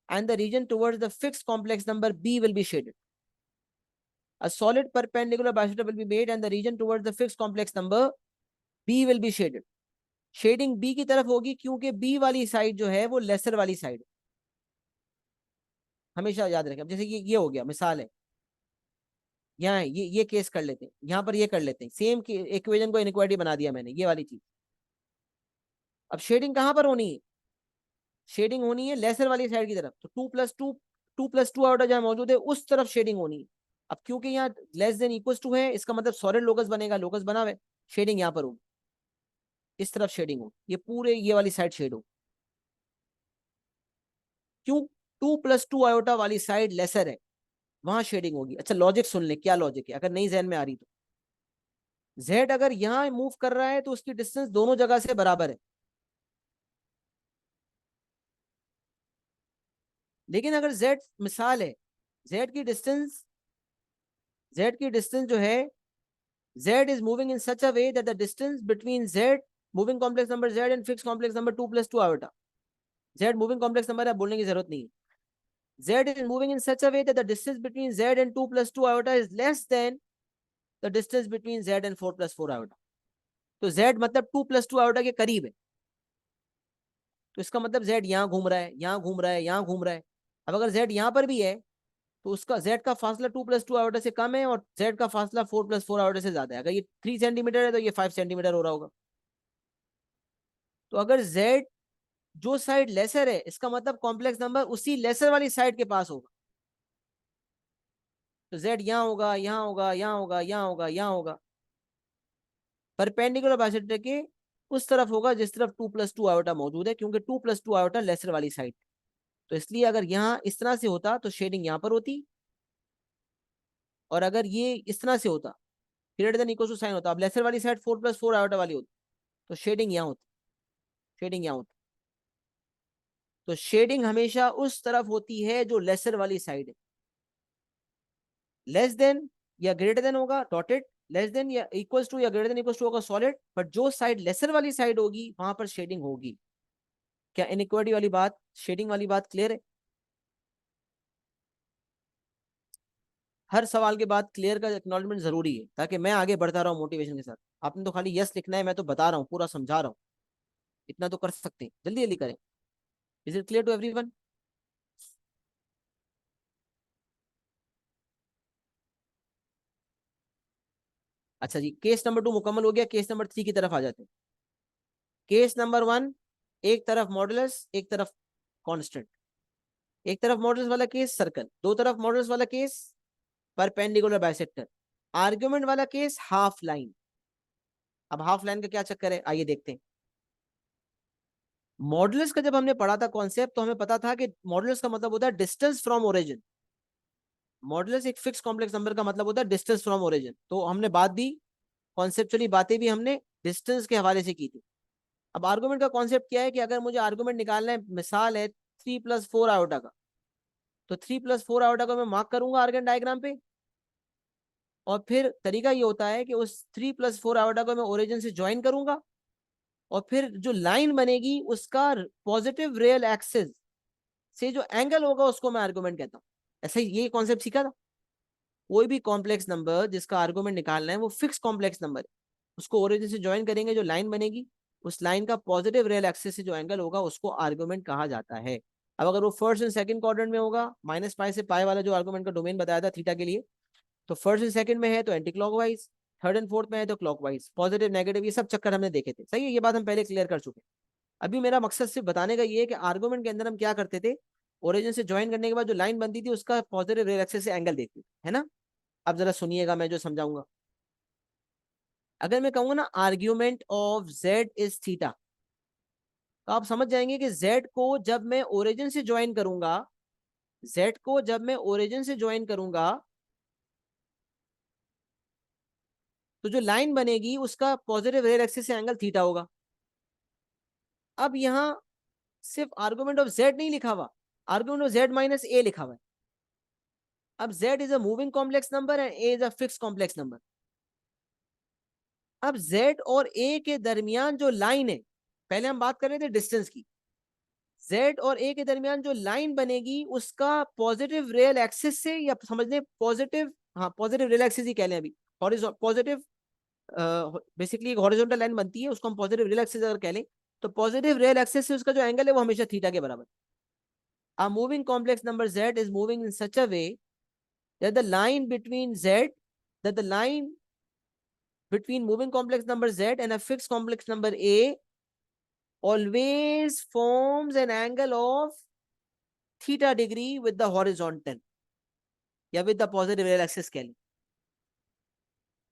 and the region towards the fixed complex number B will be shaded. A solid perpendicular bisector will be made and the region towards the fixed complex number B will be shaded. Shading B की तरफ होगी क्योंकि B वाली side जो है वो laser वाली side, हमेशा याद रखें। अब जैसे ये हो गया, मिसाल है, यहाँ है, ये केस कर लेते हैं, यहाँ पर ये कर लेते हैं, सेम इक्वेशन को इनइक्वालिटी बना दिया मैंने, ये वाली चीज। अब शेडिंग कहाँ पर होनी है? शेडिंग होनी है लेसर वाली साइड की तरफ, तो 2 + 2 आउटर जहाँ मौजूद है उस तरफ शेडिंग होनी है। अब क्योंकि यहाँ लेस देन इक्वल टू है, इसका मतलब सॉलिड लोकस बनेगा, लोकस बना हुआ है, शेडिंग यहाँ पर होगी, इस तरफ शेडिंग हो, ये पूरे ये वाली साइड शेड हो। क्यों? 2 + 2 आयोटा वाली साइड लेसर है, वहां शेडिंग होगी। अच्छा, लॉजिक सुन ले, क्या लॉजिक है, अगर नहीं जहन में आ रही तो। जेड अगर यहाँ मूव कर रहा है तो उसकी डिस्टेंस दोनों जगह से बराबर है, लेकिन अगर जेड, मिसाल है, जेड की डिस्टेंस, जेड की डिस्टेंस जो है, Z is moving in such a way that the distance between Z, moving complex number z and fix complex number 2 + 2 iota, Z moving complex number है, बोलने की जरूरत नहीं है। Z is moving in such a way that the distance between Z and 2 + 2 iota is less than the distance between Z and 4 + 4 iota. तो Z मतलब 2 + 2 iota के करीब है, तो इसका मतलब Z यहाँ घूम रहा है, यहाँ घूम रहा है, यहाँ घूम रहा है। अब अगर Z यहाँ पर भी है तो उसका Z का फासला 2 + 2 iota से कम है और Z का फासला 4 + 4 iota से ज्यादा है। अगर ये 3 सेंटीमीटर है तो ये 5 सेंटीमीटर हो रहा होगा। तो अगर Z जो साइड लेसर है इसका मतलब कॉम्प्लेक्स नंबर उसी लेसर वाली साइड के पास होगा। तो z यहाँ होगा, यहाँ होगा, यहाँ होगा, यहाँ होगा, यहाँ होगा। परपेंडिकुलर बाइसेक्टर के उस तरफ होगा जिस तरफ 2+2 आयोटा मौजूद है, क्योंकि 2+2 आयोटा लेसर वाली साइड। तो इसलिए अगर यहाँ इस तरह से होता तो शेडिंग यहाँ पर होती, और अगर ये इस तरह से होता greater than equal to sign होता, अब लेसर वाली साइड 4+4 आयोटा वाली होती, तो शेडिंग यहाँ होती, शेडिंग यहाँ होती। तो शेडिंग हमेशा उस तरफ होती है जो लेसर वाली साइड है। लेस देन या ग्रेटर देन होगा डॉटेड, लेस देन या इक्वल्स टू या ग्रेटर देन इक्वल्स टू होगा सॉलिड, बट जो साइड लेसर वाली साइड होगी वहां पर शेडिंग होगी। क्या इनइक्वालिटी वाली बात, शेडिंग वाली बात क्लियर है? हर सवाल के बाद क्लियर का एक्नॉलेजमेंट जरूरी है, ताकि मैं आगे बढ़ता रहा हूँ मोटिवेशन के साथ। आपने तो खाली यस लिखना है, मैं तो बता रहा हूँ, पूरा समझा रहा हूँ, इतना तो कर सकते हैं, जल्दी जल्दी करें। Is it clear to everyone? अच्छा जी, केस नंबर 2 मुकम्मल हो गया, केस नंबर 3 की तरफ आ जाते हैं। केस नंबर 1, एक तरफ मॉडुलस एक तरफ कांस्टेंट। एक तरफ मॉडुलस वाला केस सर्कल, दो तरफ मॉडुलस वाला केस परपेंडिकुलर बाइसेक्टर, आर्ग्यूमेंट वाला केस हाफ लाइन। अब हाफ लाइन का क्या चक्कर है, आइए देखते हैं। मॉडुलस का जब हमने पढ़ा था कॉन्सेप्ट, तो हमें पता था कि मॉडुलस का मतलब होता है डिस्टेंस फ्रॉम ओरिजिन। मॉडुलस एक फिक्स कॉम्प्लेक्स नंबर का मतलब होता है डिस्टेंस फ्रॉम ओरिजिन। तो हमने बात दी, कॉन्सेप्चुअली बातें भी हमने डिस्टेंस के हवाले से की थी। अब आर्गुमेंट का कॉन्सेप्ट क्या है कि अगर मुझे आर्गुमेंट निकालना है, मिसाल है 3+4 आयोटा का, तो 3+4 आयोटा को मैं मार्क करूंगा आर्गन डायग्राम पे, और फिर तरीका ये होता है कि उस 3+4 आयोटा को मैं ओरिजिन से ज्वाइन करूंगा, और फिर जो लाइन बनेगी उसका पॉजिटिव रियल एक्सिस से जो एंगल होगा उसको मैं आर्गुमेंट कहता हूँ। ऐसा ही ये कॉन्सेप्ट सीखा था। कोई भी कॉम्प्लेक्स नंबर जिसका आर्गुमेंट निकालना है वो फिक्स कॉम्प्लेक्स नंबर है, उसको ओरिजिन से ज्वाइन करेंगे, जो लाइन बनेगी उस लाइन का पॉजिटिव रियल एक्सिस से जो एंगल होगा उसको आर्गुमेंट कहा जाता है। अब अगर वो फर्स्ट एंड सेकंड क्वाड्रेंट में होगा, -π से π वाला जो आर्गुमेंट का डोमेन बताया था थीटा के लिए, तो फर्स्ट एंड सेकंड में है तो anti clockwise, third and fourth में है तो क्लॉकवाइज, पॉजिटिव नेगेटिव ये सब चक्कर हमने देखे थे, सही है, ये बात हम पहले क्लियर कर चुके हैं। अभी मेरा मकसद सिर्फ बताने का ये है कि आर्गुमेंट के अंदर हम क्या करते थे, ओरिजिन से ज्वाइन करने के बाद जो लाइन बनती थी उसका पॉजिटिव रियल एक्सिस से एंगल देखते थे, है ना। अब जरा सुनिएगा मैं जो समझाऊंगा। अगर मैं कहूंगा ना argument of z is theta, तो आप समझ जाएंगे कि जेड को जब मैं ओरिजिन से ज्वाइन करूंगा, जेड को जब मैं ओरिजिन से ज्वाइन करूंगा, तो जो लाइन बनेगी उसका पॉजिटिव रियल एक्सिस से एंगल थीटा होगा। अब यहां सिर्फ आर्गुमेंट ऑफ जेड नहीं लिखा हुआ, आर्गुमेंट ऑफ z-a लिखा हुआ है। अब z is a moving complex number and a is a fix complex number. अब z और a के दरमियान जो लाइन है, पहले हम बात कर रहे थे डिस्टेंस की, z और a के दरमियान जो लाइन बनेगी उसका पॉजिटिव रियल एक्सिस से, या समझ लें पॉजिटिव, हाँ पॉजिटिव रियल एक्सिस ही कह लें अभी, पॉजिटिव बेसिकली एक हॉरिजॉन्टल लाइन बनती है, उसको हम पॉजिटिव रियल एक्सिस अगर कह लें, तो पॉजिटिव रियल एक्सिस से उसका जो एंगल है वो हमेशा थीटा के बराबर। A moving complex number z is moving in such a way that the line between z, that the line between moving complex number z and a fixed complex number a always forms an angle of theta degree with the horizontal, या with the positive real axis कह लें।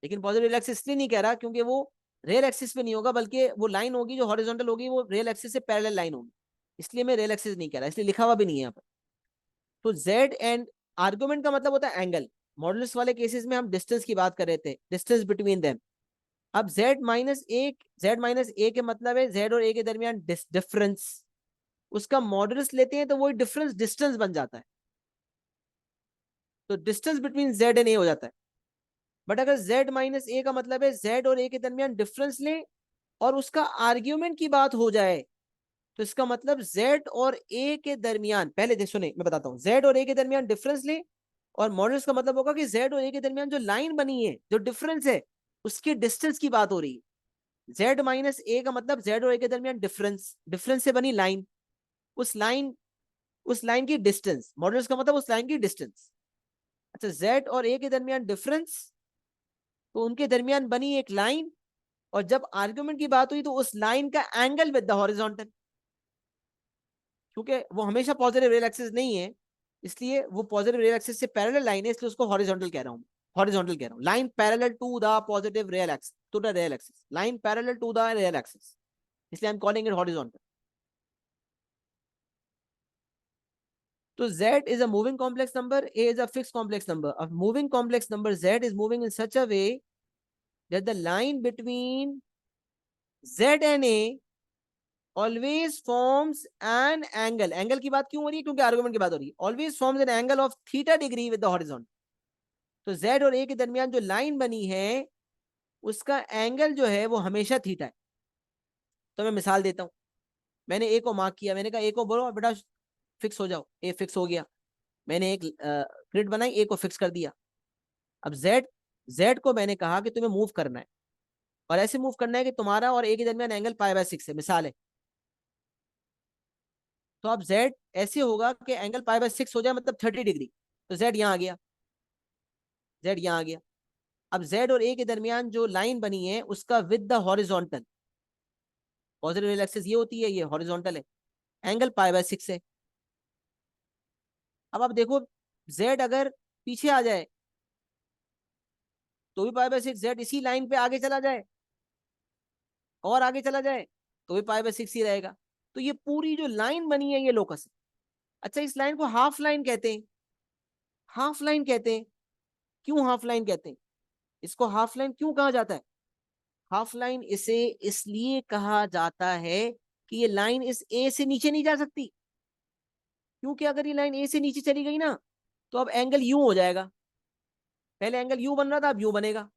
लेकिन positive real axis इसलिए नहीं कह रहा क्योंकि वो रियल एक्सिस पे नहीं होगा, बल्कि वो लाइन होगी जो हॉरिजॉन्टल होगी, वो रियल एक्सिस से पैरेलल लाइन होगी, इसलिए मैं रियल एक्सिस नहीं कह रहा, इसलिए लिखा हुआ भी नहीं है यहाँ पर। तो z एंड आर्गुमेंट का मतलब होता है एंगल। मॉडुलस वाले केसेस में हम डिस्टेंस की बात कर रहे थे, डिस्टेंस बिटवीन देम। अब z-a के मतलब है z और a के दरमियान डिफरेंस, उसका मॉडुलस लेते हैं तो वही डिफरेंस डिस्टेंस बन जाता है, तो distance between z and a हो जाता है। बट अगर z-a का मतलब है z और a के दरमियान डिफरेंस ले और उसका आर्ग्यूमेंट की बात हो जाए, तो इसका मतलब z और a के दरमियान, पहले देख सुने मैं बताता हूँ, z और a के दरमियान डिफरेंस ले, और मॉडुलस का मतलब होगा कि z और a के दरमियान जो लाइन बनी है, जो डिफरेंस है, उसकी डिस्टेंस की बात हो रही है। z-a का मतलब z और a के दरमियान डिफरेंस, डिफरेंस से बनी लाइन, उस लाइन की डिस्टेंस, मॉडुलस का मतलब उस लाइन की डिस्टेंस। अच्छा, z और a के दरमियान डिफरेंस, तो उनके दरमियान बनी एक लाइन, और जब आर्गुमेंट की बात हुई तो उस लाइन का एंगल विद द हॉरिजॉन्टल। क्योंकि वो हमेशा पॉजिटिव रियल एक्सिस नहीं है, इसलिए वो पॉजिटिव रियल एक्सिस से पैरेलल लाइन है, इसलिए उसको हॉरिजॉन्टल कह रहा हूँ। हॉरिजॉन्टल कह रहा हूँ, line parallel to the positive real axis, to the real axis, line parallel to the real axis, इसलिए I am calling it horizontal. तो Z is a moving complex number, A is a fixed complex number. A moving complex number Z is moving in such a way that the line between Z and A always forms an angle. Angle की बात क्यों हो रही है? क्योंकि argument की बात हो रही है। Always forms an angle of theta degree with the horizon. तो Z और A के दरमियान जो लाइन बनी है उसका एंगल जो है वो हमेशा थीटा है। तो मैं मिसाल देता हूं, मैंने ए को मार्क किया, मैंने कहा ए को बोलो बेटा फिक्स हो जाओ, ए फिक्स हो गया। मैंने एक ग्रिड बनाई, ए को फिक्स कर दिया। अब जेड को मैंने कहा कि तुम्हें मूव करना है, और ऐसे मूव करना है कि तुम्हारा और ए के दरमियान एंगल π/6 है, मिसाल है। तो अब जेड ऐसे होगा कि एंगल π/6 हो जाए, मतलब 30 डिग्री। तो जेड यहाँ आ गया, जेड यहाँ आ गया। अब जेड और ए के दरमियान जो लाइन बनी है उसका with the horizontal, positive real axis ये होती है, ये हॉरिजॉन्टल है, एंगल π/6 है। अब आप देखो, जेड अगर पीछे आ जाए तो भी π/6, जेड इसी लाइन पे आगे चला जाए और आगे चला जाए तो भी π/6 ही रहेगा। तो ये पूरी जो लाइन बनी है ये लोकस है। अच्छा, इस लाइन को हाफ लाइन कहते हैं। हाफ लाइन कहते हैं, क्यों हाफ लाइन कहते हैं? इसको हाफ लाइन क्यों कहा जाता है? हाफ लाइन इसे इसलिए कहा जाता है कि ये लाइन इस ए से नीचे नहीं जा सकती, क्योंकि अगर ये लाइन ए से नीचे चली गई ना तो अब एंगल यू हो जाएगा। पहले एंगल यू बन रहा था, अब यू बनेगा।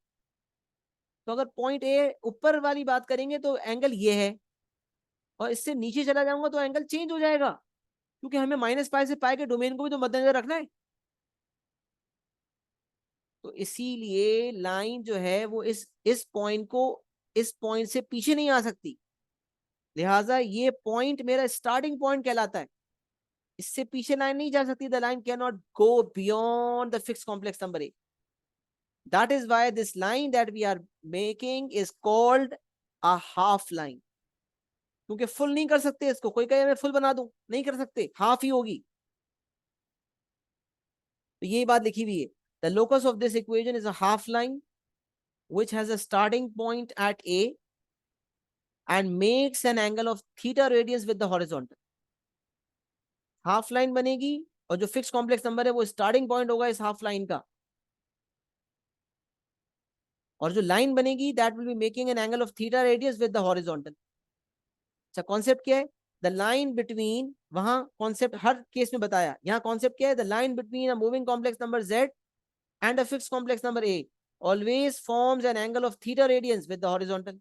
तो अगर पॉइंट ए ऊपर वाली बात करेंगे तो एंगल ये है, और इससे नीचे चला जाऊंगा तो एंगल चेंज हो जाएगा, क्योंकि हमें -π से π के डोमेन को भी तो मद्देनजर रखना है। तो इसीलिए लाइन जो है वो इस पॉइंट को, इस पॉइंट से पीछे नहीं आ सकती, लिहाजा ये पॉइंट मेरा स्टार्टिंग पॉइंट कहलाता है। इससे पीछे लाइन नहीं जा सकती। The line can not go beyond the fix complex number a. That is why this line that we are making is called a half line, क्योंकि फुल नहीं कर सकते इसको। कोई कहे मैं फुल बना दूं, नहीं कर सकते, हाफ ही होगी। तो यही बात लिखी हुई है, the locus of this equation is a half line which has a starting point at A and makes an angle of theta radius with the horizontal. Half line बनेगी और जो फिक्स कॉम्प्लेक्स नंबर है वो starting point होगा इस half line का, और जो लाइन बनेगी that will be making an angle of theta radius with the horizontal. अच्छा, कॉन्सेप्ट क्या है? द लाइन बिटवीन, वहां कॉन्सेप्ट हर केस में बताया, यहाँ कॉन्सेप्ट क्या है? The line between a moving complex number z and a fixed complex number a always forms an angle of theta radians with the horizontal.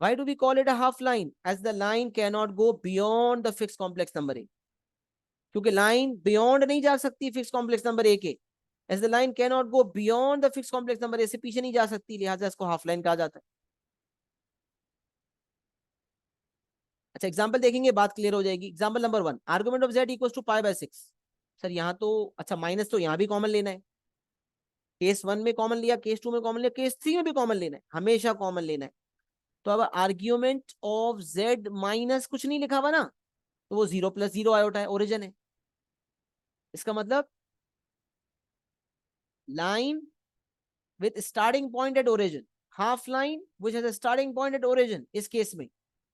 Why do we call it a half line? As the line cannot go beyond the fixed complex number a. क्योंकि line beyond नहीं जा सकती fix complex number a के। As the line can not go beyond the fix complex number a, से पीछे नहीं जा सकती, लिहाजा इसको हाफ लाइन कहा जाता है। अच्छा, एग्जांपल देखेंगे, बात क्लियर हो जाएगी। Example number 1, argument of z equals to π/6। Sir यहाँ तो अच्छा माइनस तो यहाँ भी कॉमन लेना है, केस 1 में कॉमन लिया, केस 2 में कॉमन लिया, केस 3 में भी कॉमन लेना है, हमेशा कॉमन लेना है। तो अब आर्ग्यूमेंट ऑफ z माइनस कुछ नहीं लिखा हुआ ना, तो वो 0 + 0 आयोटा है, ओरिजिन है। इसका मतलब line with starting point at origin, half line which has a starting point at origin इस केस में,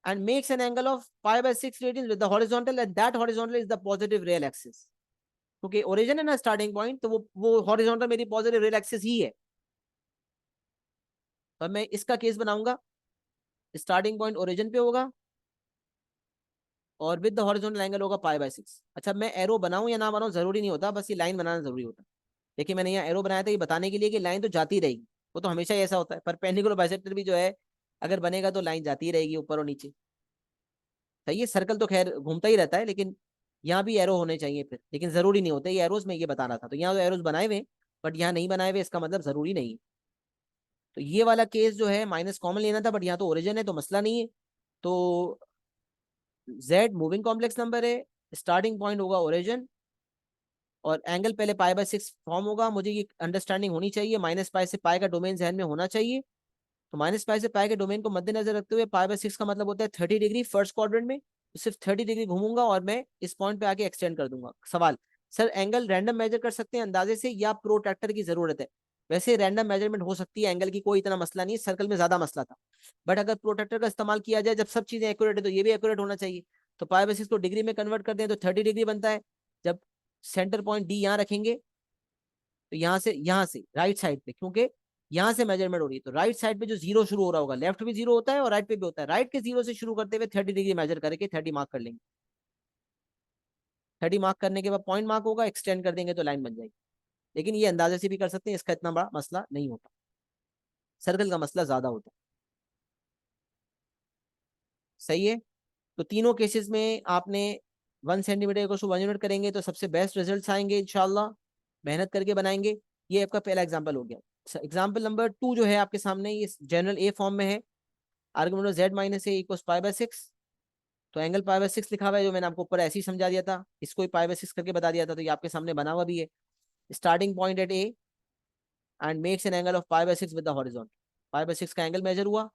and makes an angle of π/6 radians with the horizontal, and that horizontal is the positive real axis. क्योंकि origin है ना starting point, तो वो horizontal मेरी positive real axis ही है। तो मैं इसका केस बनाऊंगा, starting point origin पे होगा और विद द हॉरिजॉन्टल एंगल होगा π/6। अच्छा, मैं एरो बनाऊं या ना बनाऊं जरूरी नहीं होता, बस ये लाइन बनाना जरूरी होता है। देखिए मैंने यहाँ एरो बनाया था ये बताने के लिए कि लाइन तो जाती रहेगी, वो तो हमेशा ही ऐसा होता है। परपेंडिकुलर बाइसेक्टर भी जो है अगर बनेगा तो लाइन जाती रहेगी ऊपर और नीचे। सही है, सर्कल तो खैर घूमता ही रहता है, लेकिन यहाँ भी एरो होने चाहिए फिर, लेकिन जरूरी नहीं होते ये एरोज, में ये बताना था। तो यहाँ तो एरोज बनाए हुए, बट यहाँ नहीं बनाए हुए, इसका मतलब जरूरी नहीं है। तो ये वाला केस जो है माइनस कॉमन लेना था, बट यहाँ तो ओरिजिन है तो मसला नहीं है। तो जेड मूविंग कॉम्प्लेक्स नंबर है, स्टार्टिंग पॉइंट होगा ओरिजिन, और एंगल पहले π/6 फॉर्म होगा। मुझे ये अंडरस्टैंडिंग होनी चाहिए, -π से π का डोमेन जहन में होना चाहिए। तो -π से π के डोमेन को मद्देनजर रखते हुए π/6 का मतलब होता है 30 डिग्री फर्स्ट क्वाड्रेंट में, तो सिर्फ 30 डिग्री घूमूंगा और मैं इस पॉइंट पे आके एक्सटेंड कर दूंगा। सवाल, सर एंगल रैंडम मेजर कर सकते हैं अंदाजे से या प्रोट्रैक्टर की जरूरत है? वैसे रैंडम मेजरमेंट हो सकती है एंगल की, कोई इतना मसला नहीं है, सर्कल में ज्यादा मसला था। बट अगर प्रोट्रैक्टर का इस्तेमाल किया जाए, जब सब चीजें एक्यूरेट है तो ये भी एक्यूरेट होना चाहिए। तो पाई बाई 6 को डिग्री में कन्वर्ट कर दें तो 30 डिग्री बनता है। जब सेंटर पॉइंट डी यहाँ रखेंगे तो यहाँ से राइट साइड पे, क्योंकि यहाँ से मेजरमेंट हो रही है, तो राइट साइड पे जो जीरो शुरू हो रहा होगा, लेफ्ट भी जीरो होता है और राइट पे भी होता है, राइट के जीरो से शुरू करते हुए 30 डिग्री मेजर करके 30 मार्क कर लेंगे। 30 मार्क करने के बाद पॉइंट मार्क होगा, एक्सटेंड कर देंगे तो लाइन बन जाएगी। लेकिन ये अंदाजे से भी कर सकते हैं, इसका इतना बड़ा मसला नहीं होता, सर्कल का मसला ज्यादा होता है। सही है। तो तीनों केसेस में आपने 1 सेंटीमीटर को 1 यूनिट करेंगे तो सबसे बेस्ट रिजल्ट आएंगे इंशाल्लाह, मेहनत करके बनाएंगे। ये आपका पहला एग्जाम्पल हो गया। एग्जाम्पल नंबर 2 जो है आपके सामने, ये जनरल ए फॉर्म में है। Argument Z minus A equals pi by 6। तो एंगल पाई बाय 6 लिखा हुआ है, जो मैंने आपको ऊपर ऐसे ही समझा दिया था, इसको ही पाई बाय 6 करके बता दिया था, तो ये आपके सामने बना हुआ भी है। Starting point at a and makes an angle of pi by 6 with the horizontal. Pi by 6 का एंगल मेजर हुआ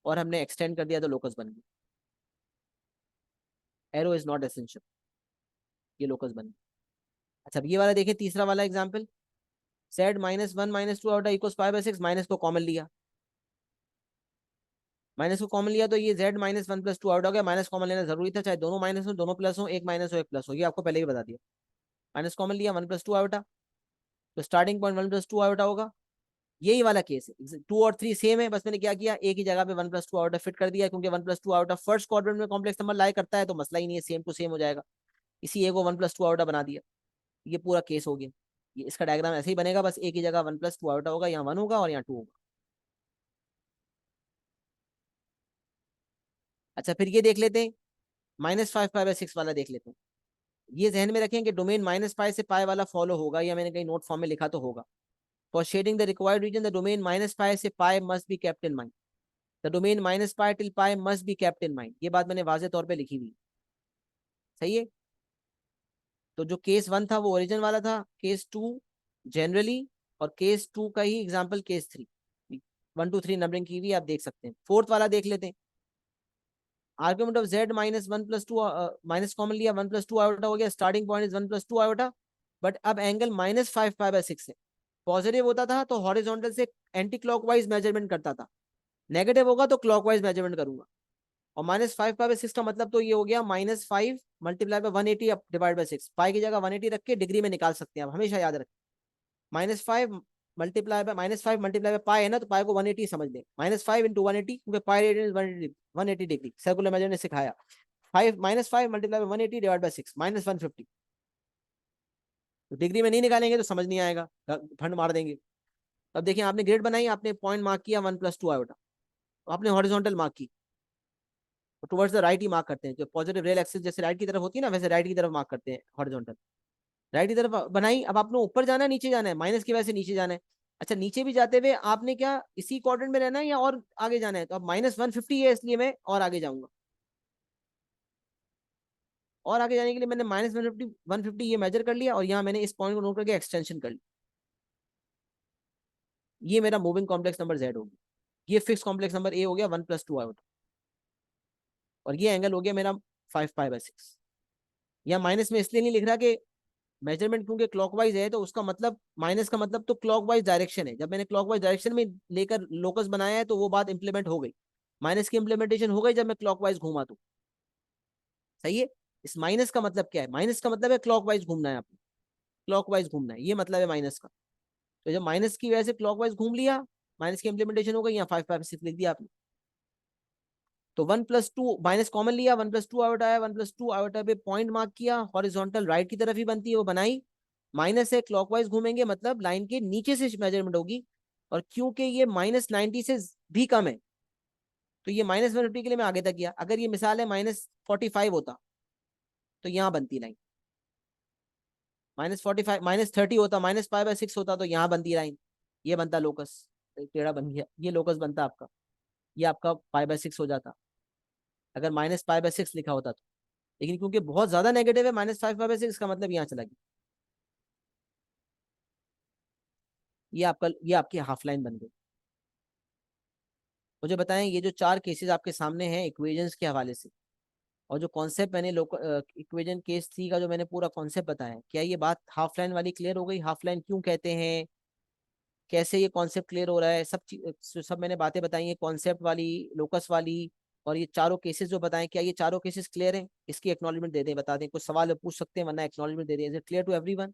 और हमने एक्सटेंड कर दिया तो लोकस बन गया। एरो इज नॉट एसेंशियल, ये लोकस बन गया। अच्छा, अब ये वाला देखिए, तीसरा वाला example. Z -1 -2 outta equals pi by 6, minus को कॉमन लिया। माइनस को कॉमन लिया तो ये जेड -1 + 2 आउट हो गया। माइनस कॉमन लेना जरूरी था, चाहे दोनों माइनस हो, दोनों प्लस हो, एक माइनस हो एक प्लस हो, ये आपको पहले ही बता दिया। माइनस कॉमन लिया, 1 + 2 आउटा, तो स्टार्टिंग पॉइंट 1 + 2 आउटा होगा। यही वाला केस है, 2 और 3 सेम है, बस मैंने क्या किया, एक ही जगह पे 1 + 2 आउटा फिट कर दिया, क्योंकि 1 + 2 आउटा फर्स्ट क्वाड्रेंट में कॉम्प्लेक्स नंबर लाई करता है, तो मसला ही नहीं है, सेम टू सेम हो जाएगा। इसी ए को 1 + 2 आउटा बना दिया, ये पूरा केस हो गया। ये इसका डायग्राम ऐसे ही बनेगा, बस एक ही जगह 1 + 2 आउटा होगा, यहाँ 1 होगा और यहाँ 2 होगा। अच्छा, फिर ये देख लेते हैं, -5 पाई बाय 6 वाला देख लेते हैं। ये जहन में रखें कि डोमेन -पाई से पाई वाला फॉलो होगा, या मैंने कहीं नोट फॉर्म में लिखा तो होगा। For shading the required region the domain -pi से pi must be kept in mind. The domain -pi till pi must be kept in mind, ये बात मैंने वाजे तौर पे लिखी हुई। सही है। तो जो केस 1 था वो ओरिजिन वाला था, केस 2 जनरली, और केस 2 का ही एग्जाम्पल केस 3। 1 2 3 नंबरिंग की हुई आप देख सकते हैं। फोर्थ वाला देख लेते हैं। Argument of z -1 + 2, minus common लिया, 1 + 2 आयोटा हो गया, starting point is 1 + 2 iota. But अब एंगल -5 पाई बाय 6 है। पॉजिटिव होता था तो हॉरिजॉन्टल से एंटी क्लॉकवाइज मेजरमेंट करता था, नेगेटिव होगा तो क्लॉकवाइज मेजरमेंट करूंगा। और -5 पाई बाय 6 का मतलब तो ये हो गया, -5 मल्टीप्लाई बाय 180 डिवाइड बाय 6। पाई की जगह 180 रख के डिग्री में निकाल सकते हैं, आप हमेशा याद रखें। -5 मल्टीप्लाई बाय पाई है ना, तो पाई को 180 समझ लें, -5 × 180, क्योंकि pi radian 180 degree, circular measure ने सिखाया। -5 मल्टीप्लाई बाय 180 डिवाइड बाय 6, -150। तो डिग्री में नहीं निकालेंगे तो समझ नहीं आएगा, फंड मार देंगे। अब देखिए, आपने ग्रेड बनाई, आपने पॉइंट मार्क किया 1 + 2 आयोटा, आपने हॉरिजॉन्टल मार्क की, तो towards the right he mark करते हैं, जो पॉजिटिव रेल एक्सिस जैसे राइट की तरफ होती है ना, वैसे राइट की तरफ मार्क करते हैं हॉरिजॉन्टल। राइट की तरफ बनाई, अब आपने ऊपर जाना है नीचे जाना है, माइनस की वजह से नीचे जाना है। अच्छा, नीचे भी जाते हुए आपने क्या इसी क्वाड्रेंट में रहना है या और आगे जाना है? तो अब -150 है, इसलिए मैं और आगे जाऊंगा। और आगे जाने के लिए मैंने -150 ये मेजर कर लिया, और यहाँ मैंने इस पॉइंट को नोट करके एक्सटेंशन कर ली। ये मेरा मूविंग कॉम्प्लेक्स नंबर जेड हो गया, ये फिक्स कॉम्प्लेक्स नंबर ए हो गया 1 + 2 आउट, और ये एंगल हो गया मेरा 5 पाई बाय 6। यहाँ माइनस में इसलिए नहीं लिख रहा कि मेजरमेंट क्योंकि क्लॉकवाइज है, तो उसका मतलब, माइनस का मतलब तो क्लॉकवाइज डायरेक्शन है, जब मैंने क्लॉकवाइज डायरेक्शन में लेकर लोकस बनाया है तो वो बात इंप्लीमेंट हो गई। माइनस की इंप्लीमेंटेशन हो गई जब मैं क्लॉकवाइज घूमा तो। सही है। इस माइनस का मतलब क्या है? माइनस का मतलब है क्लॉकवाइज घूमना है आपको, क्लॉकवाइज घूमना है, ये मतलब है माइनस का। तो जब माइनस की वजह से क्लॉकवाइज घूम लिया, माइनस की इंप्लीमेंटेशन हो गई, यहाँ 5 5 6 लिख दिया आपने। तो 1 + 2 माइनस कॉमन लिया, 1 + 2 आउट आया, 1 + 2 आउट पे पॉइंट मार्क किया, हॉरिजॉन्टल राइट की तरफ ही बनती है वो बनाई। माइनस है, क्लॉकवाइज घूमेंगे, मतलब लाइन के नीचे से मेजरमेंट होगी। और क्योंकि ये -90 से भी कम है, तो ये -150 के लिए मैं आगे तक गया। अगर ये मिसाल है -45 होता तो यहाँ बनती लाइन, -45 -30 होता, -पाई बाय 6 होता तो यहाँ बनती लाइन, ये बनता लोकस। टेढ़ा बन गया, ये लोकस बनता आपका, ये आपका पाई बाय 6 हो जाता अगर -पाई बाय 6 लिखा होता तो। लेकिन क्योंकि बहुत ज्यादा नेगेटिव है, -5 पाई बाय 6 का मतलब यहाँ चला गया। ये आपका, ये आपकी हाफ लाइन बन गई। मुझे बताएं, ये जो चार केसेस आपके सामने हैं इक्वेशंस के हवाले से, और जो कॉन्सेप्ट मैंने इक्वेशन केस 3 का जो मैंने पूरा कॉन्सेप्ट बताया, क्या ये बात हाफ लाइन वाली क्लियर हो गई? हाफ लाइन क्यों कहते हैं, कैसे ये कॉन्सेप्ट क्लियर हो रहा है, सब मैंने बातें बताई हैं कॉन्सेप्ट वाली, लोकस वाली, और ये चारों केसेस जो बताएं, क्या ये चारों केसेस क्लियर हैं? इसकी एक्नॉलेजमेंट दे दें, बता दें, कुछ सवाल पूछ सकते हैं, वरना एक्नॉलेजमेंट दे दें। Is it clear to everyone?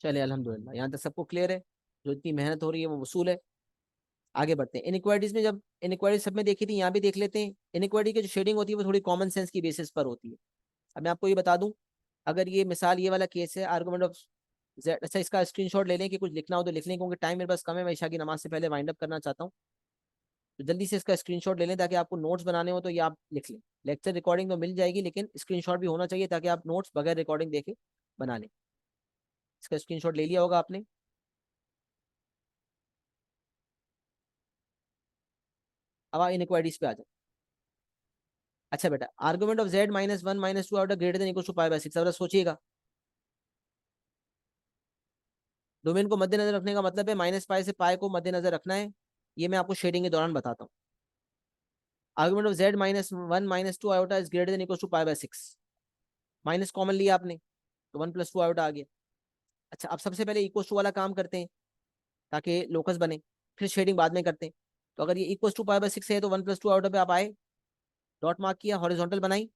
चलिए अल्हम्दुलिल्लाह, यहाँ तक सबको क्लियर है। जो इतनी मेहनत हो रही है वो वसूल है। आगे बढ़ते हैं। इनइक्वालिटीज में, जब इनइक्वालिटी सब में देखी थी, यहाँ भी देख लेते हैं। इनइक्वालिटी की जो शेडिंग होती है वो थोड़ी कॉमन सेंस की बेसिस पर होती है। अब मैं आपको ये बता दूं, अगर ये मिसाल, ये वाला केस है, आर्गुमेंट ऑफ जेड, अच्छा इसका स्क्रीनशॉट ले लें, कि कुछ लिखना हो तो लिख लें, क्योंकि टाइम मेरे पास कम है, मैं ईशा की नमाज से पहले वाइंड अप करना चाहता हूँ। तो जल्दी से इसका स्क्रीनशॉट ले लें, ताकि आपको नोट्स बनाने हो तो ये आप लिख लें। लेक्चर रिकॉर्डिंग तो मिल जाएगी, लेकिन स्क्रीनशॉट भी होना चाहिए, ताकि आप नोट्स बगैर रिकॉर्डिंग देखे बना लें। इसका स्क्रीनशॉट ले लिया होगा आपने। अब आप इनइक्वालिटीज पे आ जाए। अच्छा बेटा, argument of z -1 -2 greater than equal to pi by 6, अब सोचिएगा। डोमेन को मद्देनजर रखने का मतलब है माइनस पाई से पाई को मद्देनजर रखना है। ये मैं आपको शेडिंग के दौरान बताता हूँ। Argument of z -1 -2 iota is greater than equal to pi by 6। Minus common लिया आपने, तो 1 + 2 आयोटा आ गया। अच्छा, अब सबसे पहले इक्वल टू वाला काम करते हैं, ताकि लोकस बने, फिर शेडिंग बाद में करते हैं। तो अगर ये इक्वल टू पाई बाय 6 है, तो 1 + 2 आयोटा पे आप आए, डॉट मार्क किया, हॉरिजॉन्टल बनाई।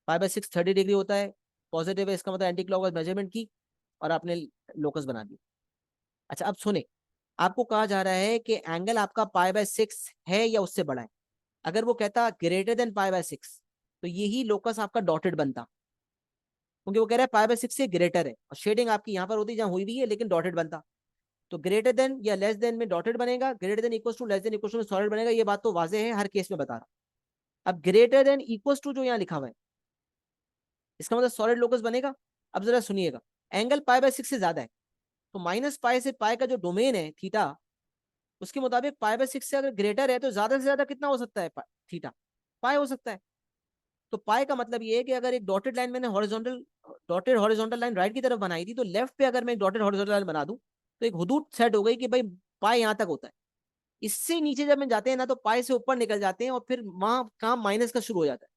पाई बाय 6 30 डिग्री होता है, पॉजिटिव है, इसका मतलब एंटी क्लॉकवाइज मेजरमेंट की, और आपने लोकस बना दिया। अच्छा, अब सुने, आपको कहा जा रहा है कि एंगल आपका पाई बाय 6 है या उससे बड़ा है। अगर वो कहता ग्रेटर देन पाई बाय 6, तो यही लोकस आपका डॉटेड बनता, क्योंकि वो कह रहा है पाई बाय 6 से ग्रेटर है, और शेडिंग आपकी यहाँ पर होती जहां हुई भी है, लेकिन डॉटेड बनता। तो ग्रेटर देन या लेस देन में डॉटेड बनेगा, greater than equal to less than equal to में सॉलिड बनेगा। ये बात तो वाजे है, हर केस में बता रहा हूं। अब ग्रेटर देन इक्वल टू जो यहाँ लिखा हुआ है, इसका मतलब सॉलिड लोकस बनेगा। अब जरा सुनिएगा, एंगल पाई बाय 6 से ज्यादा है, तो माइनस पाई से पाई का जो डोमेन है थीटा, उसके मुताबिक पाई बाय 6 से अगर ग्रेटर है, तो ज्यादा से ज्यादा कितना हो सकता है? थीटा, पाई हो सकता है। तो पाई का मतलब ये है कि अगर एक डॉटेड लाइन मैंने horizontal, dotted horizontal line right की तरफ बनाई थी, तो लेफ्ट पे अगर मैं एक डॉटेड हॉरिजॉन्टल लाइन बना दूं, तो एक हुदूद सेट हो गई कि भाई पाई यहाँ तक होता है। इससे नीचे जब मैं जाते हैं ना, तो पाई से ऊपर निकल जाते हैं, और फिर वहां काम माइनस का शुरू हो जाता है।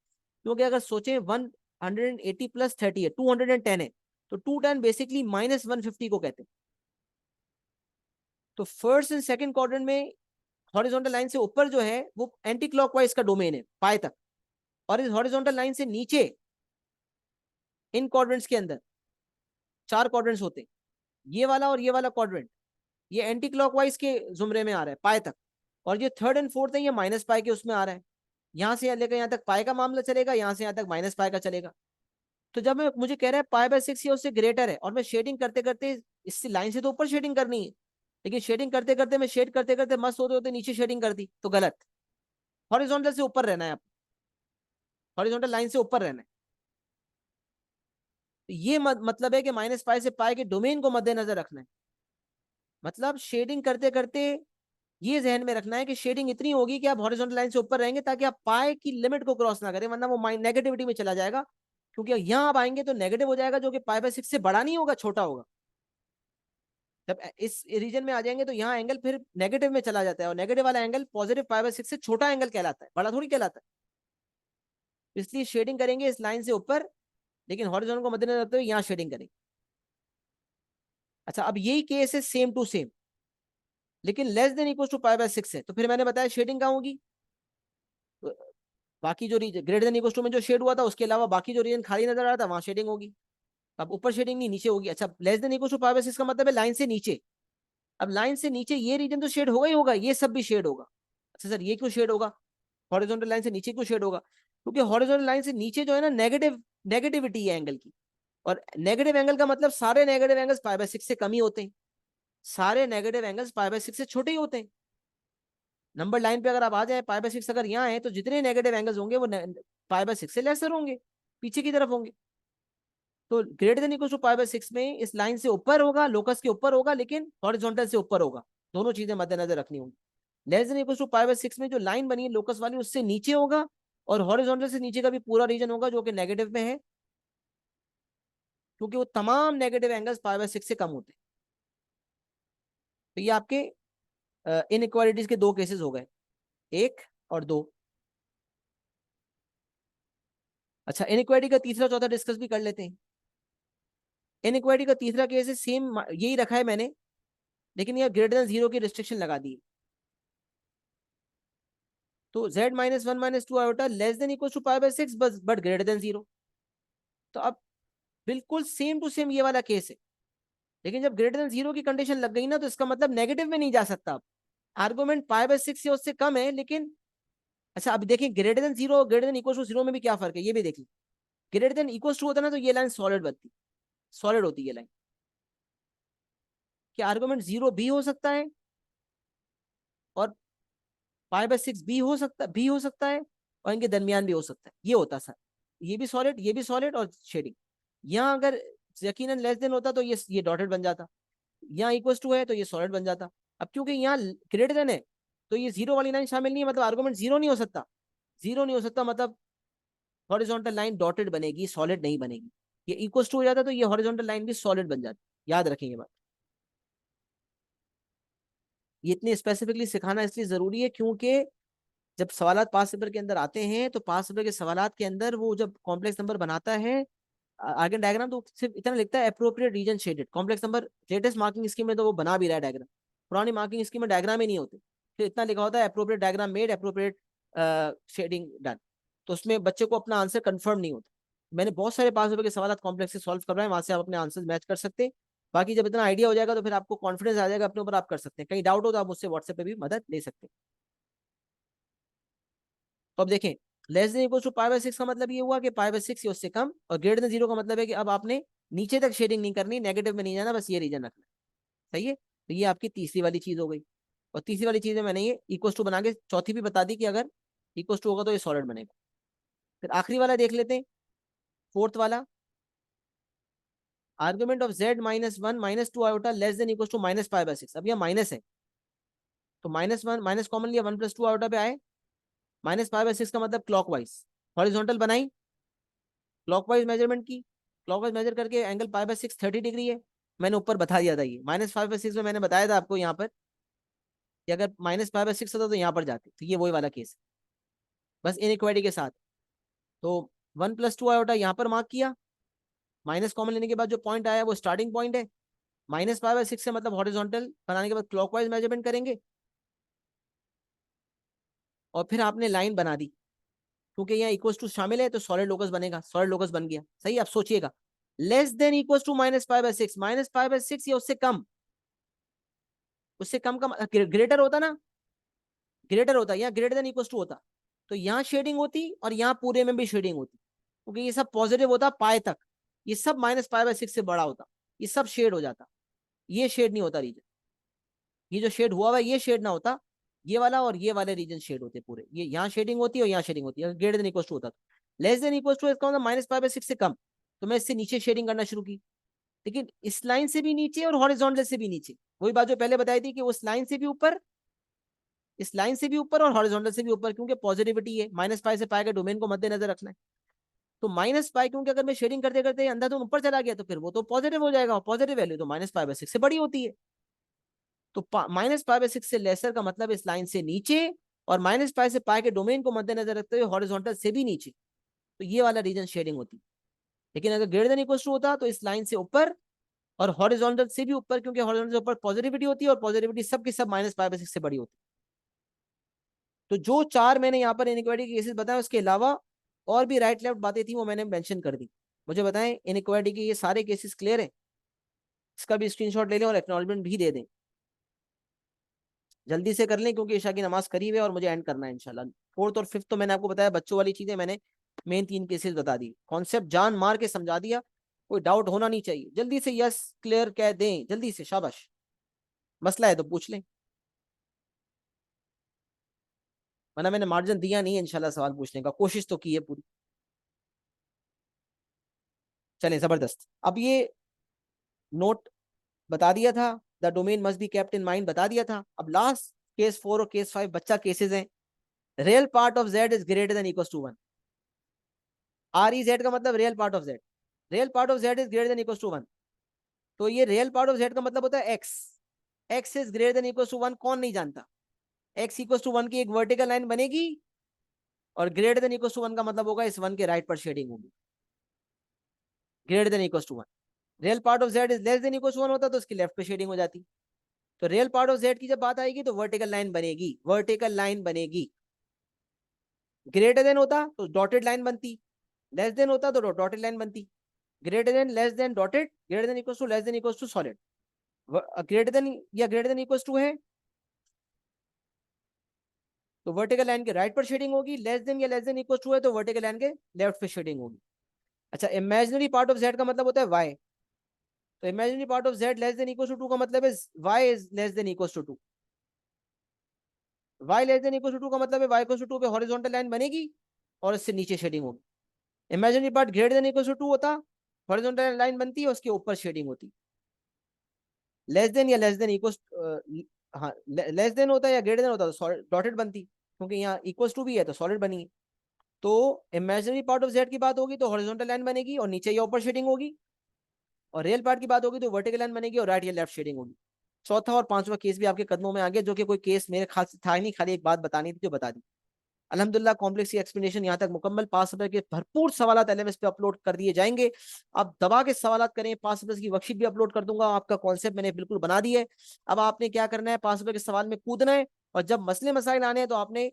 क्योंकि अगर सोचें 180 + 30 है, 210 है, तो 210 बेसिकली -150 को कहते हैं। तो फर्स्ट एंड सेकंड क्वाड्रेंट में हॉरिजॉन्टल लाइन से ऊपर जो है वो एंटी क्लॉकवाइज का डोमेन है पाई तक, और इस हॉरिजॉन्टल लाइन से नीचे इन क्वाड्रेंट्स के अंदर 4 क्वाड्रेंट्स होते हैं, ये वाला और ये वाला क्वाड्रेंट, ये एंटी क्लॉकवाइज के जुमरे में आ रहा है पाई तक, और ये थर्ड एंड फोर्थ है, ये माइनस पाई के उसमें आ रहा है। यहाँ से लेकर यहाँ तक पाई का मामला चलेगा, यहाँ से यहाँ तक माइनस पाई का चलेगा। तो जब मैं, मुझे कह रहा है पाई बाय 6 या उससे ग्रेटर है, और मैं शेडिंग करते करते, इससे लाइन से तो ऊपर शेडिंग करनी है, लेकिन शेडिंग करते करते, मैं शेड करते करते मस्त होते होते नीचे शेडिंग कर दी, तो गलत। हॉरिजॉन्टल से ऊपर रहना है आप, हॉरिजॉन्टल लाइन से ऊपर रहना है। तो ये मतलब है कि माइनस पाई से पाई के डोमेन को मद्देनजर रखना है। मतलब शेडिंग करते करते ये जहन में रखना है कि शेडिंग इतनी होगी कि आप हॉरिजॉन्टल लाइन से ऊपर रहेंगे, ताकि आप पाई की लिमिट को क्रॉस ना करें, वरना वो नेगेटिविटी में चला जाएगा। क्योंकि यहाँ आप आएंगे तो नेगेटिव हो जाएगा, जो कि पाई बाय 6 से बड़ा नहीं होगा, छोटा होगा। जब इस रीजन में आ जाएंगे, तो यहाँ एंगल फिर नेगेटिव में चला जाता है, और नेगेटिव वाला एंगल पॉजिटिव पाई बाय 6 से छोटा एंगल कहलाता है, बड़ा थोड़ी कहलाता है। इसलिए शेडिंग करेंगे इस लाइन से ऊपर, लेकिन हॉरिजॉन्टल को मद्देनजर रखते हुए यहाँ शेडिंग करेंगे। अच्छा, अब यही केस है सेम टू सेम, लेकिन less than equal to pi by 6 है, तो फिर मैंने बताया शेडिंग कहाँ होगी? तो बाकी जो region greater than equal to में जो शेड हुआ था, उसके अलावा बाकी जो रीजन खाली नजर आ रहा था, वहां शेडिंग होगी। अब ऊपर शेडिंग नहीं, नीचे होगी। अच्छा, less than equal to pi by 6 का मतलब है लाइन से नीचे। अब लाइन से नीचे ये रीजन तो शेड होगा ही होगा, ये सब भी शेड होगा। अच्छा सर, ये क्यों शेड होगा? हॉरिजॉन्टल लाइन से नीचे क्यों शेड होगा? क्योंकि हॉरिजॉन्टल लाइन से नीचे जो है ना, नेगेटिविटी है एंगल की, और नेगेटिव एंगल का मतलब सारे नेगेटिव एंगल्स पाई बाय 6 से कम ही होते हैं, सारे नेगेटिव एंगल्स पाई बाय 6 से छोटे ही होते हैं। नंबर लाइन पे अगर आप आ जाए, पाई बाय 6 अगर यहाँ है, तो जितने नेगेटिव एंगल्स होंगे वो पाई बाय 6 से लेसर होंगे, पीछे की तरफ होंगे। तो greater than equal to pi by 6 में इस लाइन से ऊपर होगा, लोकस के ऊपर होगा, लेकिन हॉरिजॉन्टल से ऊपर होगा। दोनों चीजें मद्देनजर रखनी होंगी। Less than equal to pi by 6 में जो लाइन बनी है लोकस वाली, उससे नीचे होगा, और हॉरिजॉन्टल से नीचे का भी पूरा रीजन होगा जो कि नेगेटिव में है, क्योंकि वो तमाम नेगेटिव एंगल्स पाई/6 से कम होते हैं। तो ये आपके इनइक्वालिटीज के दो केसेस हो गए, एक और दो। अच्छा, इनइक्वालिटी का तीसरा चौथा डिस्कस भी कर लेते हैं। इनइक्वालिटी का तीसरा केस है, सेम यही रखा है मैंने, लेकिन ये ग्रेटर देन 0 की रिस्ट्रिक्शन लगा दी। तो z-1 - 2 iota less than equal to pi but greater than 0। तो अब बिल्कुल सेम टू सेम ये वाला केस है, लेकिन जब ग्रेटर देन 0 की कंडीशन लग गई ना, तो इसका मतलब नेगेटिव में नहीं जा सकता। अब आर्गुमेंट पाई/6 से उससे कम है, लेकिन अच्छा अभी देखिए, greater than 0 greater than equal to 0 में भी क्या फर्क है ये भी देख लीजिए। ग्रेटर देन इक्वल टू होता ना, तो ये लाइन सॉलिड बनती, सॉलिड होती है ये लाइन। क्या आर्गुमेंट 0 भी हो सकता है और पाई/6 भी हो सकता है, और इनके दरमियान भी हो सकता है, ये होता सर। ये भी सॉलिड, ये भी सॉलिड, और शेडिंग। यहाँ अगर यकीनन लेस देन होता तो ये डॉटेड बन जाता, यहाँ इक्वल टू है तो ये सॉलिड बन जाता। अब क्योंकि यहाँ ग्रेटर देन है, तो ये 0 वाली लाइन शामिल नहीं है, मतलब आर्गुमेंट 0 नहीं हो सकता। 0 नहीं हो सकता, मतलब हॉरिजॉन्टल लाइन डॉटेड बनेगी, सॉलिड नहीं बनेगी। ये इक्वल टू हो जाता तो ये हॉरिजॉन्टल लाइन भी सॉलिड बन जाती। याद रखेंगे बात। ये इतनी स्पेसिफिकली सिखाना इसलिए जरूरी है, क्योंकि जब सवालात पास पेपर के अंदर आते हैं, तो पास पेपर के सवालात के अंदर वो जब कॉम्प्लेक्स नंबर बनाता है आर्गन डायग्राम, तो सिर्फ इतना लिखता है appropriate region shaded complex number. Latest marking scheme में तो वो बना भी रहा है डायग्राम, पुरानी मार्किंग स्कीम में डायग्राम ही नहीं होते, फिर इतना लिखा होता है appropriate diagram made, appropriate shading done. तो उसमें बच्चे को अपना आंसर कंफर्म नहीं होता। मैंने बहुत सारे पास पेपर के सवाल कॉम्प्लेक्स से सॉल्व करवाए, वहां से आप अपने आंसर मैच कर सकते हैं। बाकी जब इतना आइडिया हो जाएगा तो फिर आपको कॉन्फिडेंस आ जाएगा अपने ऊपर, आप कर सकते हैं। कहीं डाउट हो तो आप मुझसे व्हाट्सएप पे भी मदद ले सकते हैं। तो अब देखें, लेस देन इक्वल टू पाई/6 का मतलब ये हुआ कि पाई/6 या उससे कम, और ग्रेटर देन 0 का मतलब है कि अब आपने नीचे तक शेडिंग नहीं करनी, नेगेटिव में नहीं जाना, बस ये रीजन रखना। सही है, तो ये आपकी तीसरी वाली चीज हो गई। और तीसरी वाली चीज में मैंने ये इक्वल टू बना के चौथी भी बता दी कि अगर इक्वल टू होगा तो ये सॉलिड बनेगा। फिर आखिरी वाला देख लेते हैं, फोर्थ वाला। Argument of z-1 - 2 iota less than equal to -pi. अब यह माइनस है, तो -1 माइनस कॉमन लिया, 1 + 2 आयोटा पे आए। -पाई/6 का मतलब क्लॉकवाइज, हॉरिजॉन्टल बनाई, क्लॉकवाइज मेजरमेंट की, क्लॉकवाइज मेजर करके एंगल पाई/6 30 डिग्री है। मैंने ऊपर बता दिया था, ये -5/6 में मैंने बताया था आपको यहाँ पर कि अगर -5/6 होता तो यहाँ पर जाते, तो ये वही वाला केस है, बस इनइक्वालिटी के साथ। तो 1 + 2 आयोटा यहाँ पर मार्क किया, माइनस कॉमन लेने के बाद जो पॉइंट आया वो स्टार्टिंग पॉइंट है। -पाई/6 से मतलब हॉरिजॉन्टल बनाने के बाद क्लॉकवाइज मेजरमेंट करेंगे, और फिर आपने लाइन बना दी, क्योंकि यहाँ इक्वल टू शामिल है तो सॉलिड लोकस बनेगा, सॉलिड लोकस बन गया। सही, आप सोचिएगा, लेस देन इक्वल टू -पाई/6, -पाई/6 या उससे कम, उससे कम का ग्रेटर होता ना, ग्रेटर होता, यहाँ ग्रेटर देन इक्वल टू होता, तो यहाँ शेडिंग होती और यहाँ पूरे में भी शेडिंग होती, क्योंकि ये सब पॉजिटिव होता पाए तक, ये सब -पाई/6 से बड़ा होता, ये सब शेड हो जाता, ये शेड नहीं होता रीजन, ये जो शेड हुआ हुआ है ये शेड ना होता, ये वाला और ये वाले रीजन शेड होते पूरे, ये यहाँ शेडिंग होती है और यहाँ शेडिंग होती है। ग्रेटर देन इक्वल टू होता, लेस देन इक्वल टू इसका मतलब -पाई/6 से कम, तो मैं इससे नीचे शेडिंग करना शुरू की, लेकिन इस लाइन से भी नीचे और हॉरिजॉन्टल से भी नीचे, वही बात जो पहले बताई थी कि उस लाइन से भी ऊपर, इस लाइन से भी ऊपर और हॉरिजॉन्टल से भी ऊपर, क्योंकि पॉजिटिविटी है, -पाई से पाई के डोमेन को मद्देनजर रखना है। तो -पाई, क्योंकि अगर मैं शेडिंग करते करते अंदर तो ऊपर चला गया तो फिर वो तो पॉजिटिव हो जाएगा, पॉजिटिव वैल्यू तो -पाई/6 से बड़ी होती है। तो -पाई/6 से लेसर का मतलब इस लाइन से नीचे, और -पाई से पाई के डोमेन को मद्देनजर रखते हुए हॉरिजॉन्टल से भी नीचे, तो ये वाला रीजन शेडिंग होती। लेकिन अगर ग्रेटर देन इक्वल टू होता तो इस लाइन से ऊपर और हॉरिजॉन्टल से भी ऊपर, क्योंकि हॉरिजॉन्टल से ऊपर पॉजिटिविटी होती है और पॉजिटिविटी सब की सब -पाई/6 से बड़ी होती है। तो जो चार मैंने यहाँ पर इनइक्वालिटी के केसेस बताए, उसके अलावा और भी राइट लेफ्ट बातें थी वो मैंने मेंशन कर दी। मुझे बताएं इनइक्वालिटी के ये सारे केसेस क्लियर है? इसका भी स्क्रीनशॉट ले लें और एक्नॉलेजमेंट भी दे दें, जल्दी से कर लें क्योंकि ईशा की नमाज करीब है और मुझे एंड करना है इंशाल्लाह। फोर्थ और फिफ्थ तो मैंने आपको बताया, बच्चों वाली चीजें मैंने मेन तीन केसेस बता दी, कॉन्सेप्ट जान मार के समझा दिया, कोई डाउट होना नहीं चाहिए। जल्दी से यस क्लियर कह दें, जल्दी से, शाबाश। मसला है तो पूछ लें, वरना मैंने मार्जिन दिया नहीं है इंशाल्लाह सवाल पूछने का, कोशिश तो की है पूरी। चलें, जबरदस्त। अब ये नोट बता दिया था, the domain must be kept in mind बता दिया था। अब लास्ट केस 4 और केस 5 बच्चा केसेस हैं, real part of z is greater than equal to 1। R e z का मतलब real part of z, real part of z is greater than equal to 1। तो ये रियल पार्ट ऑफ जेड का मतलब होता है x, x is greater than equal to 1 कौन नहीं जानता। एक्स इक्वल टू 1 की एक वर्टिकल लाइन बनेगी और ग्रेटर देन इक्वल टू 1 का मतलब होगा इस 1 के राइट पर शेडिंग होगी, greater than equal to 1। Real part of z is less than equal to 1 होता तो उसकी लेफ्ट पे शेडिंग हो जाती। तो रियल पार्ट ऑफ जेड की जब बात आएगी तो वर्टिकल लाइन बनेगी, वर्टिकल लाइन बनेगी। ग्रेटर देन होता तो डॉटेड लाइन बनती, लेस देन होता तो डॉटेड लाइन बनती। Greater than, less than, dotted, greater than equal to, less than equal to, solid. Greater than या ग्रेटर देन इक्वल टू है तो वर्टिकल लाइन के राइट पर शेडिंग होगी, लेस देन या लेस देन इक्वल टू है तो वर्टिकल लाइन के लेफ्ट पे शेडिंग होगी। अच्छा, इमेजिनरी पार्ट ऑफ जेड का मतलब होता है वाई। तो imaginary part of z less than equal to 2 का मतलब है y is less than equal to 2। Y less than equal to 2 का मतलब है वाई इक्वल टू 2 पे हॉरिजॉन्टल लाइन बनेगी और इससे नीचे शेडिंग होगी। Imaginary part greater than equal to 2 होता, हॉरिजॉन्टल लाइन बनती है, उसके ऊपर शेडिंग होती। लेस देन या लेस देन इक्वल, हाँ लेस देन होता है या ग्रेटर देन होता तो डॉटेड बनती, क्योंकि यहाँ इक्वल टू भी है तो सॉलिड बनी है। तो इमेजिनरी पार्ट ऑफ जेड की बात होगी तो हॉरिजॉन्टल लाइन बनेगी और नीचे या ऊपर शेडिंग होगी, और रियल पार्ट की बात होगी तो वर्टिकल लाइन बनेगी और राइट या लेफ्ट शेडिंग होगी। चौथा और पांचवा केस भी आपके कदमों में आ गया, जो कि कोई केस मेरे ख्याल से था ही नहीं, खाली एक बात बतानी थी जो बता दी। अल्हम्दुलिल्लाह कॉम्प्लेक्स की एक्सप्लेनेशन यहाँ तक मुकम्मल। पास पेपर के भरपूर सवाल एलएमएस पे अपलोड कर दिए जाएंगे। आप दबा के सवाल करें, पास पेपर की वर्कशीट भी अपलोड कर दूंगा। आपका कॉन्सेप्ट मैंने बिल्कुल बना दिया है। अब आपने क्या करना है, पास पेपर के सवाल में कूदना है, और जब मसले मसाइल आने हैं तो आपने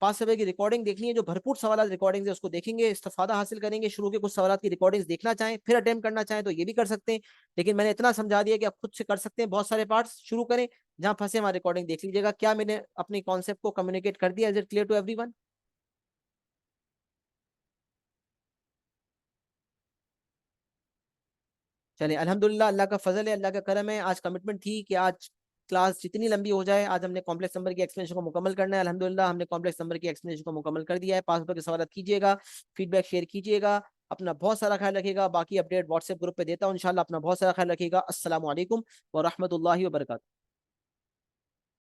पास पेपर की रिकॉर्डिंग देखनी है, जो भरपूर सवाल रिकॉर्डिंग है उसको देखेंगे, इस्तेफादा हासिल करेंगे। शुरू के कुछ सवाल की रिकॉर्डिंग्स देखना चाहें फिर अटेम्प्ट करना चाहें तो ये भी कर सकते हैं, लेकिन मैंने इतना समझा दिया कि आप खुद से कर सकते हैं। बहुत सारे पार्ट्स शुरू करें, जहां फंसे वहां रिकॉर्डिंग देख लीजिएगा। क्या मैंने अपने कॉन्सेप्ट को कम्युनिकेट कर दिया? Is it clear to everyone? चलिए अल्हम्दुलिल्लाह, अल्लाह का फजल है, अल्लाह का करम है। आज कमिटमेंट थी कि आज क्लास जितनी लंबी हो जाए, आज हमने कॉम्प्लेक्स नंबर की एक्सप्लेनेशन को मुकम्मल करना है। अल्हम्दुलिल्लाह हमने कॉम्प्लेक्स नंबर की एक्सप्लेनेशन को मुकम्मल कर दिया है। पास पेपर के सवाल कीजिएगा, फीडबैक शेयर कीजिएगा। अपना बहुत सारा ख्याल रखिएगा। बाकी अपडेट व्हाट्सएप ग्रुप पे देता हूँ इंशाल्लाह। अपना बहुत सारा ख्याल रखिएगा। अस्सलाम वालेकुम व रहमतुल्लाहि व बरकातहू।